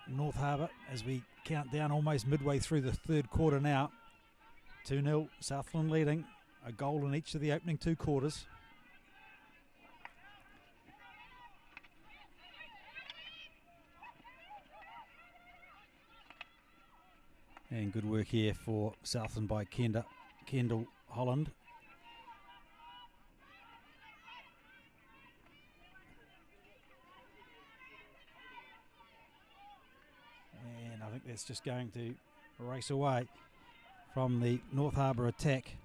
North Harbour, as we count down almost midway through the 3rd quarter now. 2-0, Southland leading, a goal in each of the opening 2 quarters. And good work here for Southland by Kendall Holland. And I think that's just going to race away from the North Harbour attack.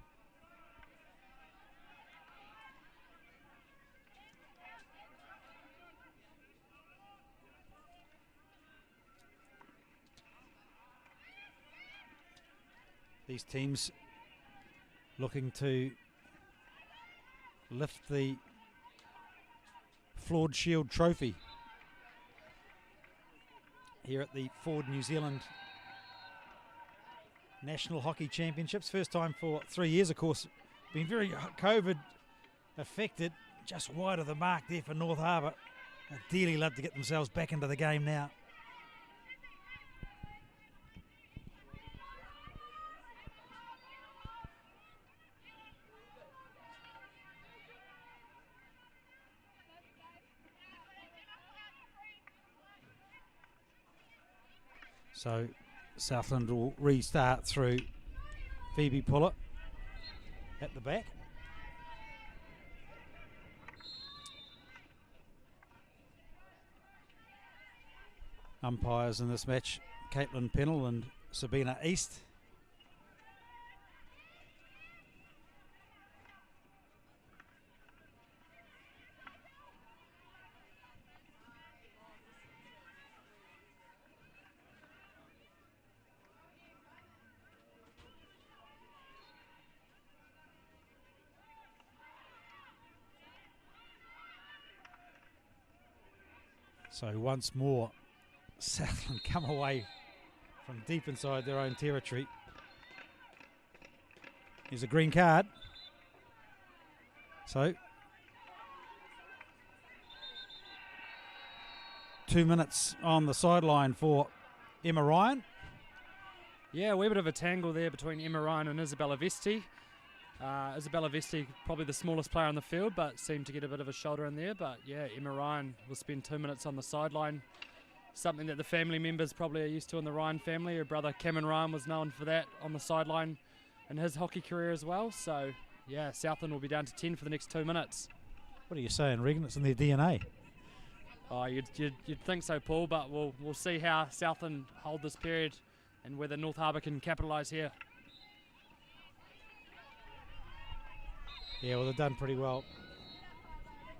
These teams looking to lift the Ford Shield Trophy here at the Ford New Zealand National Hockey Championships. First time for 3 years, of course. Been very COVID affected, just wide of the mark there for North Harbour. I'd dearly love to get themselves back into the game now. So Southland will restart through Phoebe Puller at the back. Umpires in this match, Caitlin Pennell and Sabina East. So once more, Southland come away from deep inside their own territory. Here's a green card. So 2 minutes on the sideline for Emma Ryan. Yeah, a wee bit of a tangle there between Emma Ryan and Isabella Vesti. Isabella Vesti, probably the smallest player on the field, but seemed to get a bit of a shoulder in there. But yeah, Emma Ryan will spend 2 minutes on the sideline. Something that the family members probably are used to in the Ryan family. Her brother Cameron Ryan was known for that on the sideline in his hockey career as well. So yeah, Southland will be down to 10 for the next 2 minutes. What are you saying, Regan? It's in their DNA. Oh, you'd think so, Paul, but we'll see how Southland hold this period and whether North Harbour can capitalise here. Yeah, well, they've done pretty well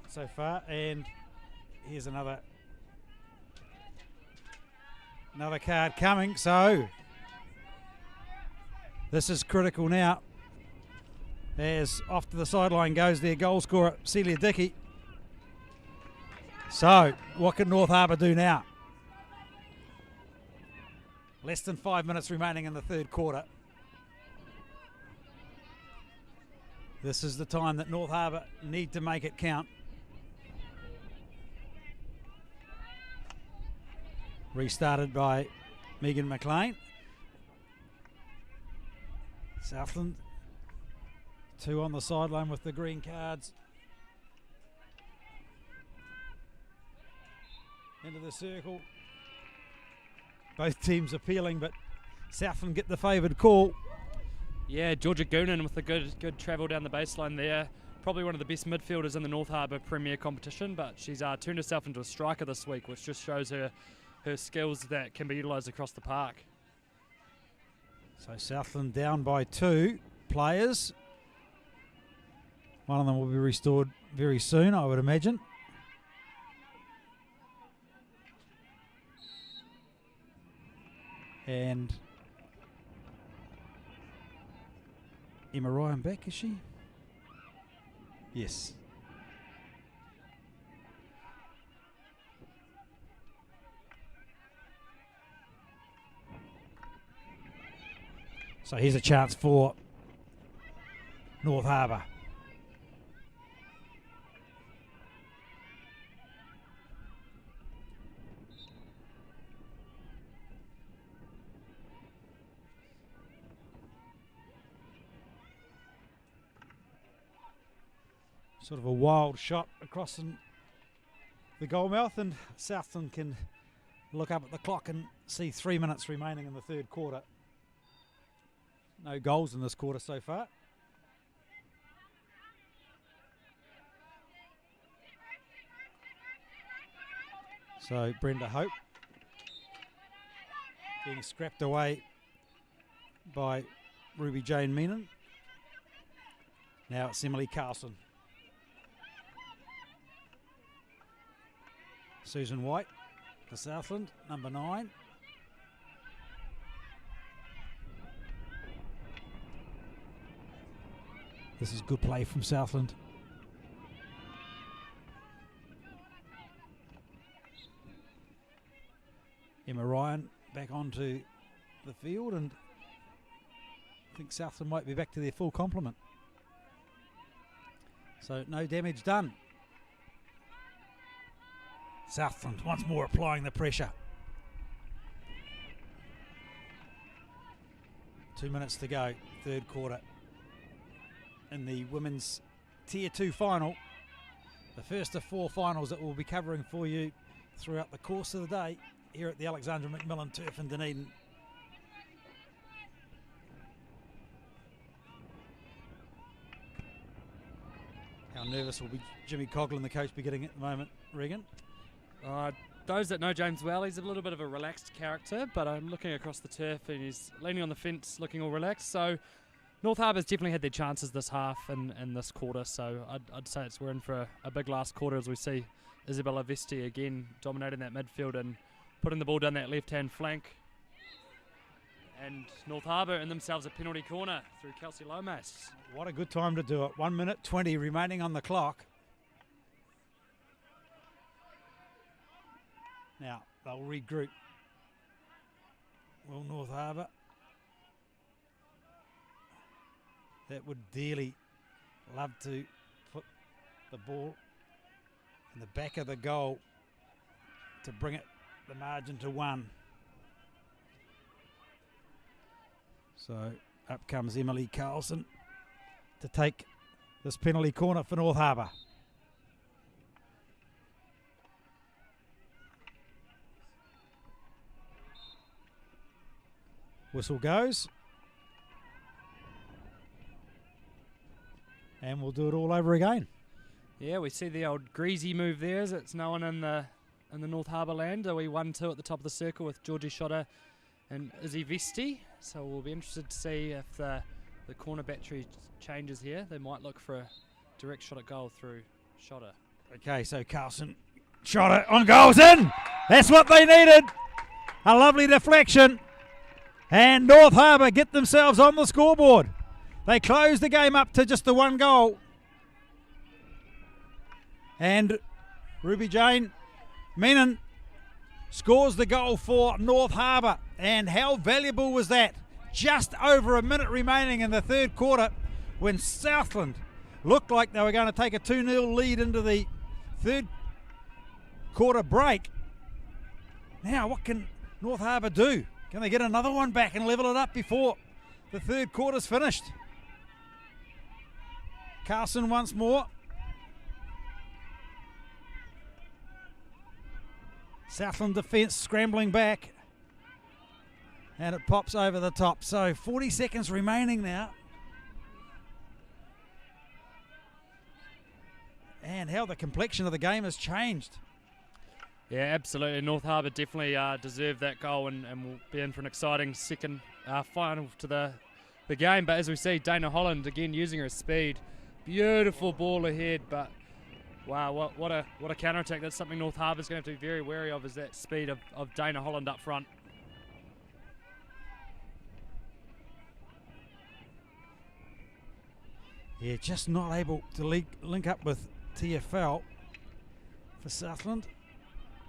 so far. And here's another card coming. So this is critical now. As off to the sideline goes their goal scorer, Celia Dickey. So what can North Harbour do now? Less than 5 minutes remaining in the third quarter. This is the time that North Harbour need to make it count. Restarted by Megan McLean. Southland, 2 on the sideline with the green cards. Into the circle. Both teams appealing, but Southland get the favoured call. Yeah, Georgia Goonan with a good travel down the baseline there. Probably one of the best midfielders in the North Harbour Premier competition, but she's turned herself into a striker this week, which just shows her skills that can be utilised across the park. So Southland down by 2 players. One of them will be restored very soon, I would imagine. And Emma Ryan back, is she? Yes. So here's a chance for North Harbour. Sort of a wild shot across the goal mouth, and Southland can look up at the clock and see 3 minutes remaining in the third quarter. No goals in this quarter so far. So Brenda Hope being scrapped away by Ruby Jane Meenan. Now it's Emily Carlson. Susan White for Southland, number 9. This is good play from Southland. Emma Ryan back onto the field, and I think Southland might be back to their full complement. So no damage done. Southland once more applying the pressure. 2 minutes to go, third quarter. In the women's Tier 2 final, the first of 4 finals that we'll be covering for you throughout the course of the day here at the Alexandra McMillan Turf in Dunedin. How nervous will be Jimmy Coughlin, the coach, be getting at the moment, Regan? Those that know James well, he's a little bit of a relaxed character, but I'm looking across the turf and he's leaning on the fence, looking all relaxed. So North Harbour's definitely had their chances this half and this quarter, so I'd say we're in for a big last quarter as we see Isabella Vesti again dominating that midfield and putting the ball down that left-hand flank. And North Harbour in themselves a penalty corner through Kelsey Lomas. What a good time to do it. 1 minute 20 remaining on the clock. Now they'll regroup. Will North Harbour? That would dearly love to put the ball in the back of the goal to bring it the margin to 1. So up comes Emily Carlson to take this penalty corner for North Harbour. Whistle goes. And we'll do it all over again. Yeah, we see the old greasy move there as it's known in the North Harbour land. We 1-2 at the top of the circle with Georgie Schotter and Izzy Vesti. So we'll be interested to see if the corner battery changes here. They might look for a direct shot at goal through Schotter. Okay, so Carlson shot it on goals in. That's what they needed. A lovely deflection. And North Harbour get themselves on the scoreboard. They close the game up to just the 1 goal. And Ruby Jane Menon scores the goal for North Harbour. And how valuable was that? Just over a minute remaining in the third quarter when Southland looked like they were going to take a 2-0 lead into the third quarter break. Now, what can North Harbour do? Can they get another one back and level it up before the third quarter's finished? Carlson once more. Southland defence scrambling back. And it pops over the top. So 40 seconds remaining now. And how the complexion of the game has changed. Yeah, absolutely. North Harbour definitely deserved that goal and will be in for an exciting second final to the game. But as we see, Dana Holland again using her speed. Beautiful ball ahead, but wow, what a counter-attack. That's something North Harbour's going to have to be very wary of, is that speed of Dana Holland up front. Yeah, just not able to link up with TFL for Southland.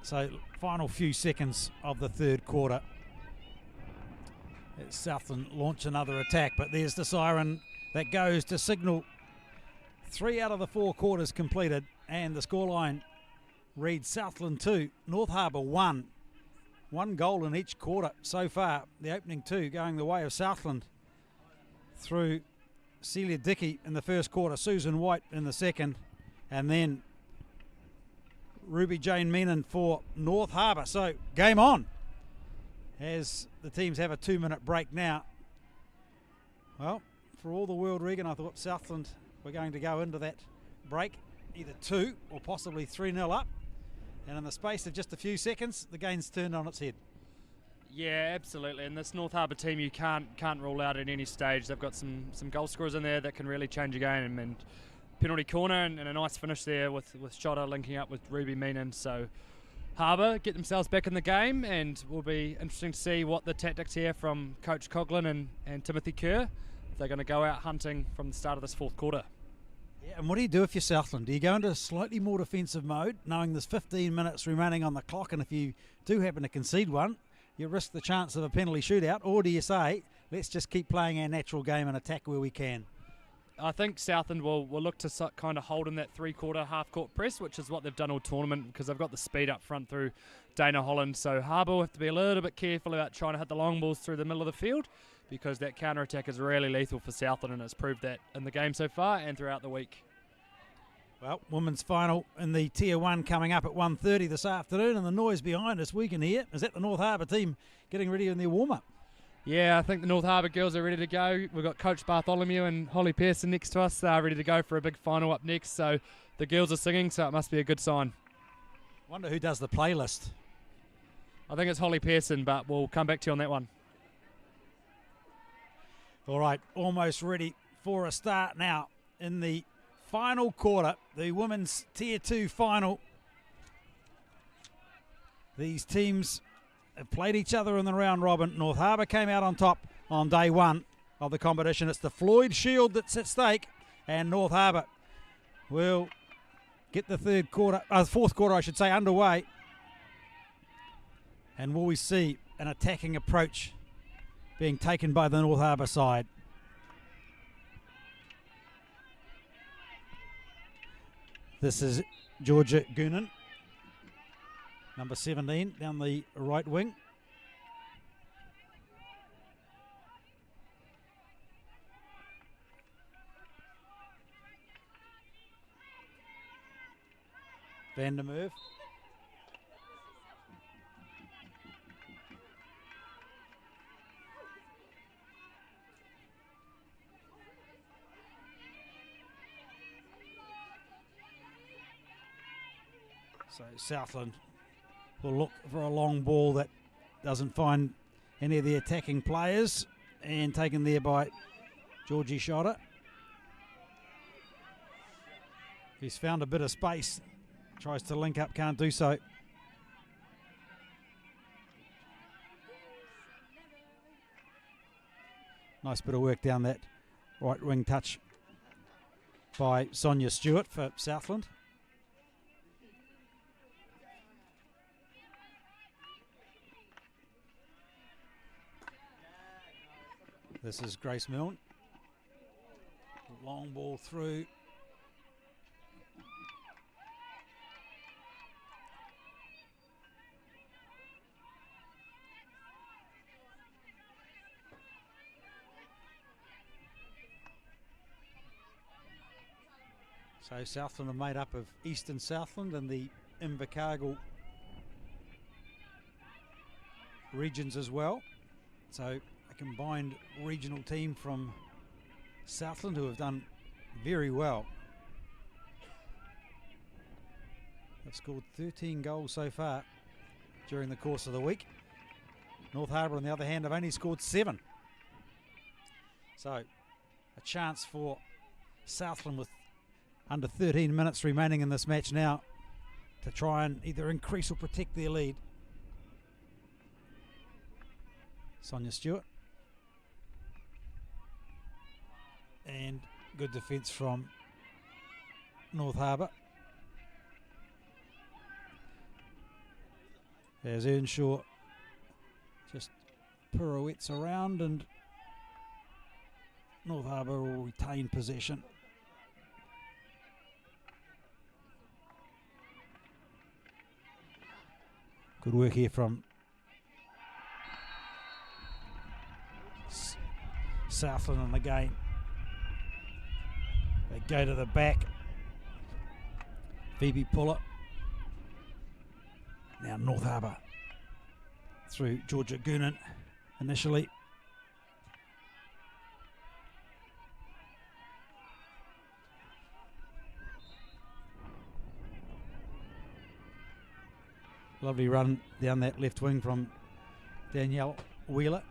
So final few seconds of the third quarter. As Southland launch another attack, but there's the siren that goes to signal 3 out of the 4 quarters completed, and the scoreline reads Southland 2, North Harbour 1. 1 goal in each quarter so far. The opening 2 going the way of Southland through Celia Dickey in the first quarter, Susan White in the second, and then Ruby Jane Menon for North Harbour. So game on as the teams have a 2-minute break now. Well, for all the world, Regan, I thought Southland were going to go into that break either 2 or possibly 3-0 up, and in the space of just a few seconds the game's turned on its head. Yeah, absolutely. And this North Harbour team, you can't rule out at any stage. They've got some goal scorers in there that can really change a game, and penalty corner and a nice finish there with Schotter linking up with Ruby Menon. So Harbour get themselves back in the game, and will be interesting to see what the tactics here from Coach Coughlin and Timothy Kerr. They're going to go out hunting from the start of this fourth quarter. Yeah, and what do you do if you're Southland? Do you go into a slightly more defensive mode, knowing there's 15 minutes remaining on the clock, and if you do happen to concede one, you risk the chance of a penalty shootout? Or do you say, let's just keep playing our natural game and attack where we can? I think Southland will look to kind of hold in that three-quarter, half-court press, which is what they've done all tournament, because they've got the speed up front through Dana Holland. So Harbour will have to be a little bit careful about trying to hit the long balls through the middle of the field, because that counter-attack is really lethal for Southland, and it's proved that in the game so far and throughout the week. Well, women's final in the Tier 1 coming up at 1:30 this afternoon, and the noise behind us we can hear. Is that the North Harbour team getting ready in their warm-up? Yeah, I think the North Harbour girls are ready to go. We've got Coach Bartholomew and Holly Pearson next to us. They're ready to go for a big final up next, so the girls are singing, so it must be a good sign. Wonder who does the playlist. I think it's Holly Pearson, but we'll come back to you on that one. All right, almost ready for a start now in the final quarter, the women's Tier 2 final. These teams have played each other in the round robin. North Harbour came out on top on day 1 of the competition. It's the Floyd Shield that's at stake, and North Harbour will get the fourth quarter, I should say, underway. And will we see an attacking approach being taken by the North Harbour side? This is Georgia Goonan, number 17, down the right wing. Van der Merwe. So Southland will look for a long ball that doesn't find any of the attacking players, and taken there by Georgie Schotter. He's found a bit of space, tries to link up, can't do so. Nice bit of work down that right wing touch by Sonia Stewart for Southland. This is Grace Milne. Long ball through. So Southland are made up of Eastern Southland and the Invercargill regions as well. So a combined regional team from Southland who have done very well. They've scored 13 goals so far during the course of the week. North Harbour, on the other hand, have only scored 7. So a chance for Southland with under 13 minutes remaining in this match now to try and either increase or protect their lead. Sonia Stewart. And good defence from North Harbour. As Earnshaw just pirouettes around, and North Harbour will retain possession. Good work here from Southland on the game. They go to the back. Phoebe Puller. Now North Harbour through Georgia Goonan initially. Lovely run down that left wing from Danielle Wheeler.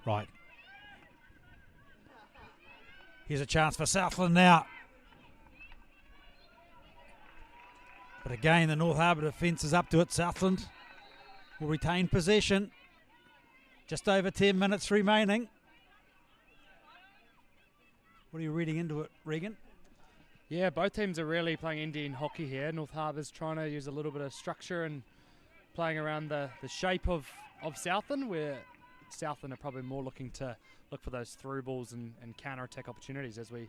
Right. Here's a chance for Southland now. But again, the North Harbour defence is up to it. Southland will retain possession. Just over 10 minutes remaining. What are you reading into it, Regan? Yeah, both teams are really playing Indian hockey here. North Harbour's trying to use a little bit of structure and playing around the shape of Southland, where Southland are probably more looking to look for those through balls and counter-attack opportunities, as we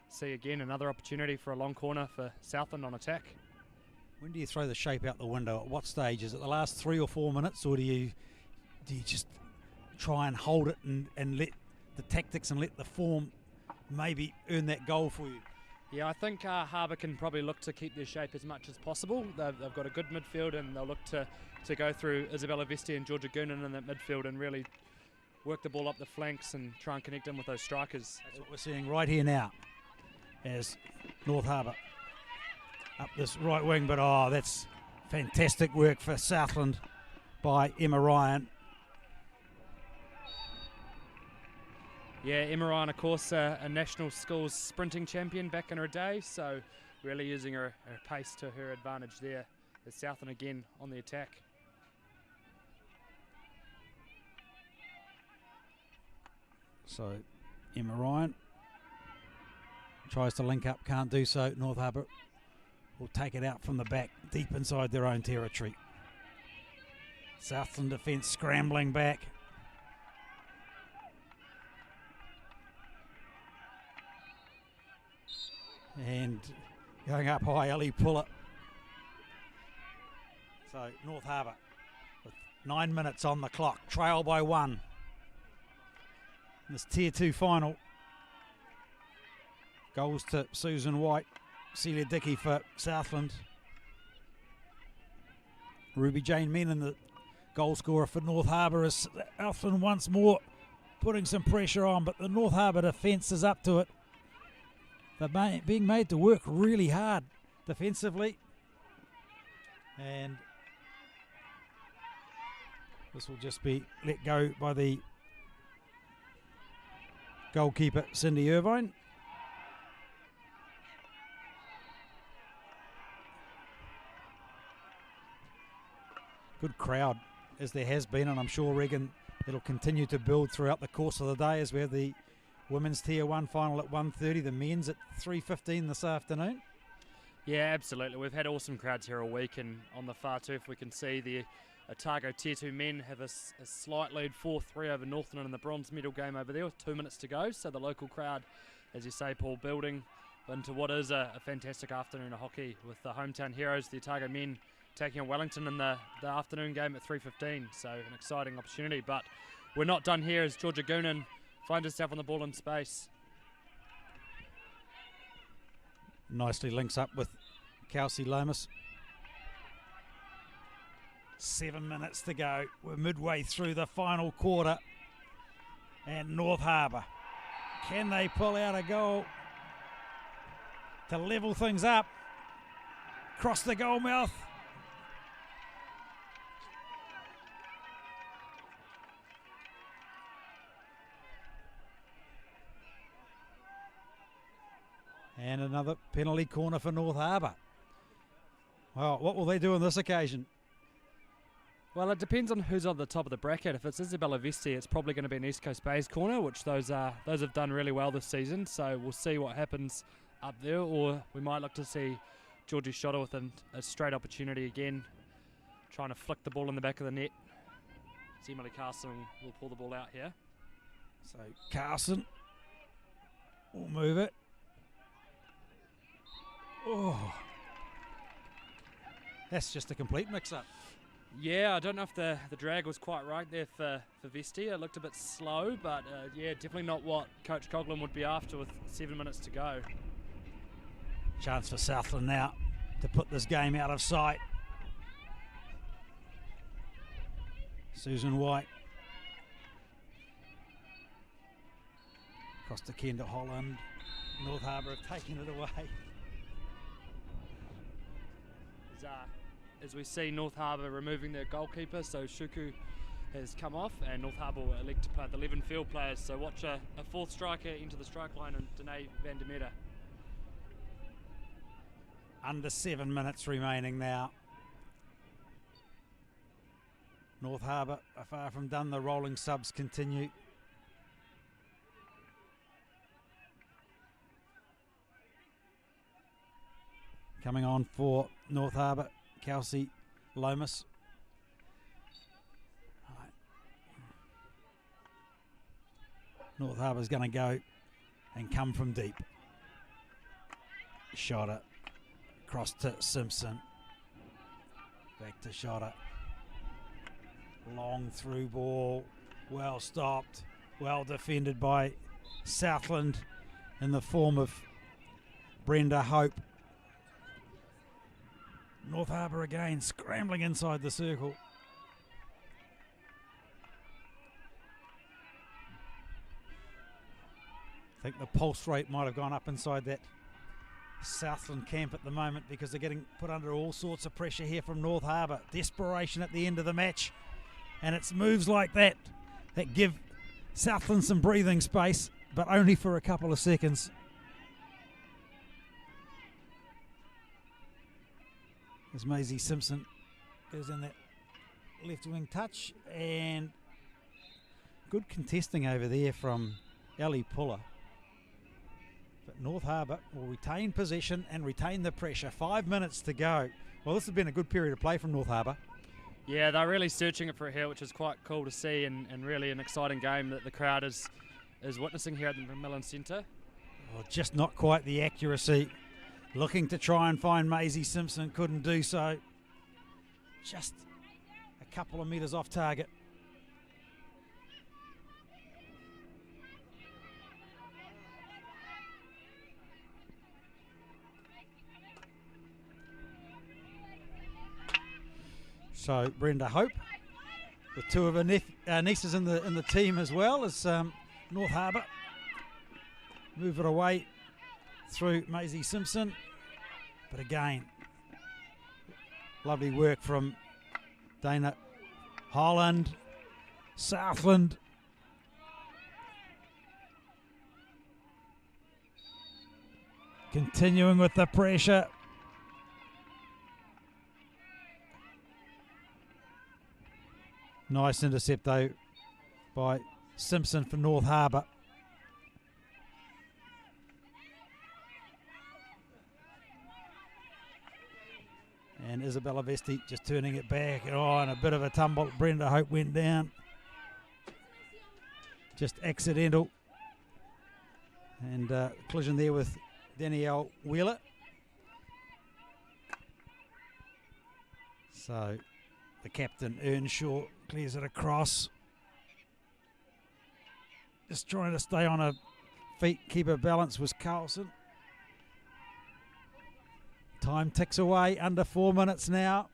see again another opportunity for a long corner for Southland on attack. When do you throw the shape out the window? At what stage? Is it the last 3 or 4 minutes, or do you just try and hold it and let the tactics and let the form maybe earn that goal for you? Yeah, I think Harbour can probably look to keep their shape as much as possible. They've got a good midfield, and they'll look to go through Isabella Vesti and Georgia Goonan in that midfield and really work the ball up the flanks and try and connect in with those strikers. That's what we're seeing right here now as North Harbour up this right wing, but oh, that's fantastic work for Southland by Emma Ryan. Yeah, Emma Ryan, of course, a national schools sprinting champion back in her day, so really using her pace to her advantage there. As Southland again on the attack. So Emma Ryan tries to link up, can't do so. North Harbour will take it out from the back, deep inside their own territory. Southland defence scrambling back. And going up high, Ellie Puller. So North Harbour with 9 minutes on the clock, trail by 1. In this Tier 2 final. Goals to Susan White, Celia Dickey for Southland. Ruby Jane Menon, the goal scorer for North Harbour, as Southland once more putting some pressure on, but the North Harbour defence is up to it. They're being made to work really hard defensively. And this will just be let go by the goalkeeper, Cindy Irvine. Good crowd, as there has been, and I'm sure, Regan, it'll continue to build throughout the course of the day as we have the women's Tier 1 final at 1:30, the men's at 3:15 this afternoon. Yeah, absolutely. We've had awesome crowds here all week, and on the far turf we can see the Otago Tier 2 men have a slight lead 4-3 over Northland in the bronze medal game over there with 2 minutes to go. So the local crowd, as you say, Paul, building into what is a fantastic afternoon of hockey with the hometown heroes, the Otago men, taking on Wellington in the afternoon game at 3:15. So an exciting opportunity, but we're not done here as Georgia Goonan finds herself on the ball in space. Nicely links up with Kelsey Lomas. 7 minutes to go. We're midway through the final quarter. And North Harbour, can they pull out a goal to level things up? Cross the goal mouth. And another penalty corner for North Harbour. Well, what will they do on this occasion? Well, it depends on who's on the top of the bracket. If it's Isabella Vesti, it's probably going to be an East Coast Bays corner, which those have done really well this season. So we'll see what happens up there, or we might look to see Georgie Schotter with a straight opportunity again, trying to flick the ball in the back of the net. So Emily Carson will pull the ball out here. So Carson will move it. Oh, that's just a complete mix-up. Yeah, I don't know if the drag was quite right there for Vesti. It looked a bit slow, but yeah, definitely not what Coach Coughlin would be after with 7 minutes to go. Chance for Southland now to put this game out of sight. Susan White. Across to Kenda Holland. North Harbour have taken it away. As we see North Harbour removing their goalkeeper, so Shuku has come off, and North Harbour will elect to play the 11 field players. So watch a fourth striker into the strike line, and Danae van der Merwe. Under 7 minutes remaining now. North Harbour are far from done. The rolling subs continue. Coming on for North Harbour, Kelsey Lomas. Right. North Harbour's going to go and come from deep. Schotter. Across to Simpson. Back to Schotter. Long through ball. Well stopped. Well defended by Southland in the form of Brenda Hope. North Harbour again scrambling inside the circle. I think the pulse rate might have gone up inside that Southland camp at the moment because they're getting put under all sorts of pressure here from North Harbour. Desperation at the end of the match, and it's moves like that that give Southland some breathing space, but only for a couple of seconds. As Maisie Simpson goes in that left wing touch, and good contesting over there from Ellie Puller. But North Harbour will retain possession and retain the pressure. 5 minutes to go. Well, this has been a good period of play from North Harbour. Yeah, they're really searching it for it here, which is quite cool to see, and really an exciting game that the crowd is witnessing here at the Macmillan Centre. Oh, just not quite the accuracy. Looking to try and find Maisie Simpson, couldn't do so. Just a couple of metres off target. So Brenda Hope, with two of her nieces in the team as well as North Harbour, move it away through Maisie Simpson. But again, lovely work from Dana Holland, Southland. Continuing with the pressure. Nice intercept though by Simpson for North Harbour. And Isabella Vesti just turning it back. Oh, and a bit of a tumble. Brenda Hope went down. Just accidental. And collision there with Danielle Wheeler. So the captain, Earnshaw, clears it across. Just trying to stay on her feet, keep her balance was Carlson. Time ticks away, under 4 minutes now.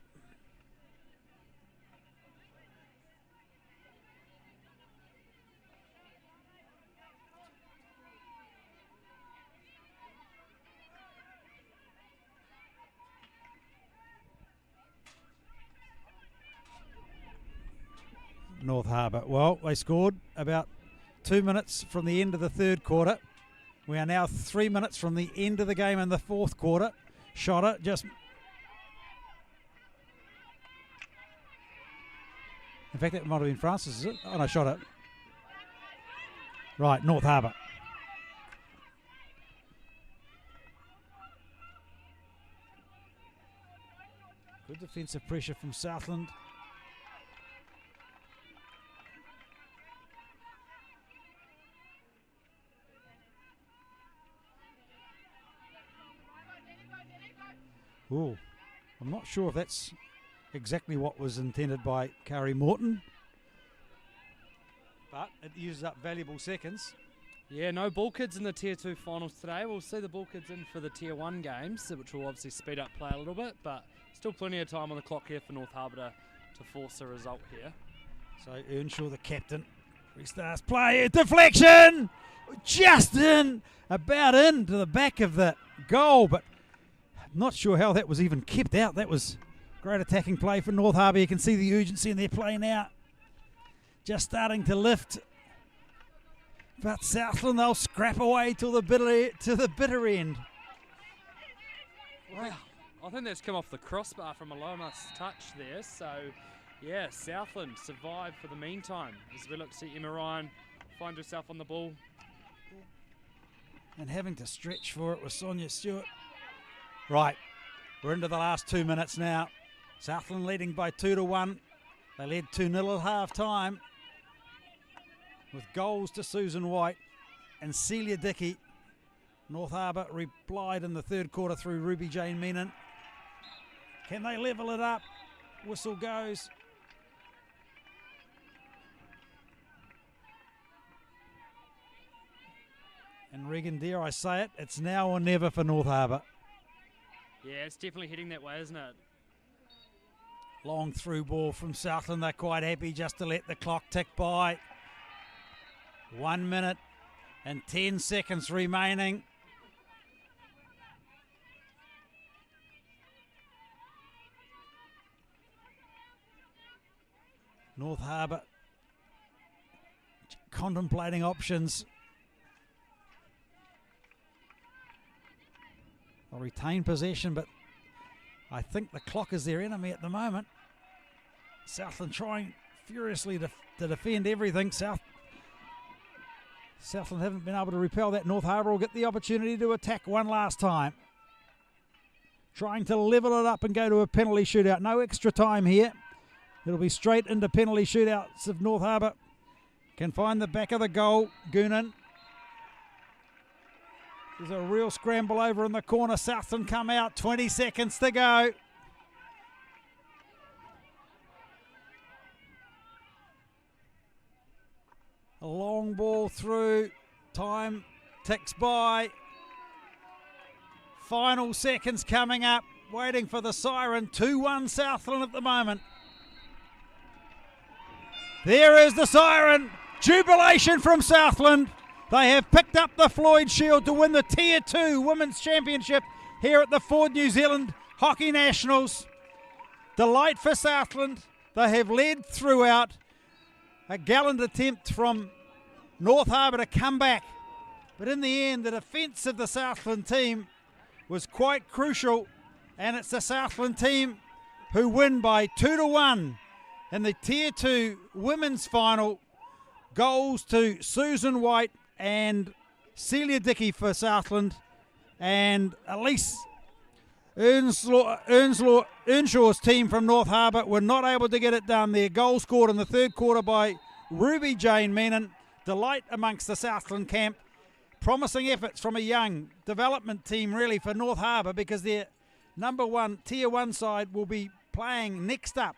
North Harbour, well, they scored about 2 minutes from the end of the third quarter. We are now 3 minutes from the end of the game in the fourth quarter. Shot it, just... In fact, that might have been Francis, is it? Oh, no, shot it. Right, North Harbour. Good defensive pressure from Southland. Ooh, I'm not sure if that's exactly what was intended by Kari Morton, but it uses up valuable seconds. Yeah, no ball kids in the Tier 2 finals today. We'll see the ball kids in for the Tier 1 games, which will obviously speed up play a little bit, but still plenty of time on the clock here for North Harbour to force a result here. So Earnshaw, the captain, restarts play, deflection! Just about into the back of the goal, but not sure how that was even kept out. That was great attacking play for North Harbour. You can see the urgency in their play now. Just starting to lift. But Southland, they'll scrap away till the bitter end. Wow, I think that's come off the crossbar from a Lomas touch there. So, yeah, Southland survived for the meantime. As we look to see Emma Ryan find herself on the ball. And having to stretch for it was Sonia Stewart. Right, we're into the last 2 minutes now. Southland leading by 2-1. They led 2-0 at half time, with goals to Susan White and Celia Dickey. North Harbour replied in the third quarter through Ruby Jane Menon. Can they level it up? Whistle goes. And Regan, dare I say it, it's now or never for North Harbour. Yeah, it's definitely heading that way, isn't it? Long through ball from Southland. They're quite happy just to let the clock tick by. 1 minute and 10 seconds remaining. North Harbour contemplating options. They'll retain possession, but I think the clock is their enemy at the moment. Southland trying furiously to defend everything. Southland haven't been able to repel that. North Harbour will get the opportunity to attack one last time. Trying to level it up and go to a penalty shootout. No extra time here. It'll be straight into penalty shootouts if North Harbour can find the back of the goal. Goonan. There's a real scramble over in the corner. Southland come out. 20 seconds to go. A long ball through. Time ticks by. Final seconds coming up. Waiting for the siren. 2-1 Southland at the moment. There is the siren. Jubilation from Southland. They have picked up the Floyd Shield to win the Tier 2 Women's Championship here at the Ford New Zealand Hockey Nationals. Delight for Southland. They have led throughout. A gallant attempt from North Harbour to come back. But in the end, the defence of the Southland team was quite crucial. And it's the Southland team who win by 2-1 in the Tier 2 Women's Final. Goals to Susan White and Celia Dickey for Southland, and Elise Earnshaw's team from North Harbour were not able to get it done. Their goal scored in the third quarter by Ruby Jane Menon. Delight amongst the Southland camp. Promising efforts from a young development team really for North Harbour, because their number one Tier 1 side will be playing next up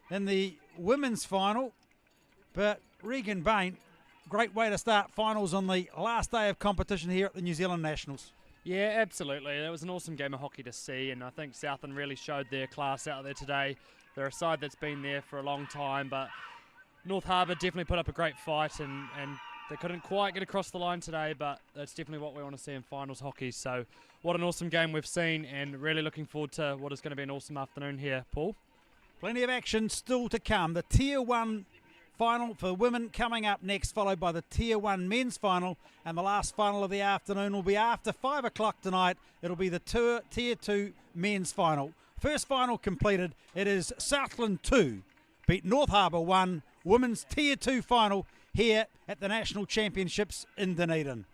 in the women's final. But Regan Bain, great way to start finals on the last day of competition here at the New Zealand Nationals. Yeah, absolutely. That was an awesome game of hockey to see, and I think Southland really showed their class out there today. They're a side that's been there for a long time, but North Harbour definitely put up a great fight, and they couldn't quite get across the line today, but that's definitely what we want to see in finals hockey. So what an awesome game we've seen, and really looking forward to what is going to be an awesome afternoon here, Paul. Plenty of action still to come. The Tier 1 final for women coming up next, followed by the Tier 1 men's final, and the last final of the afternoon will be after 5 o'clock tonight. It'll be the Tier 2 men's final. First final completed. It is Southland 2 beat North Harbour 1, women's Tier 2 final here at the National Championships in Dunedin.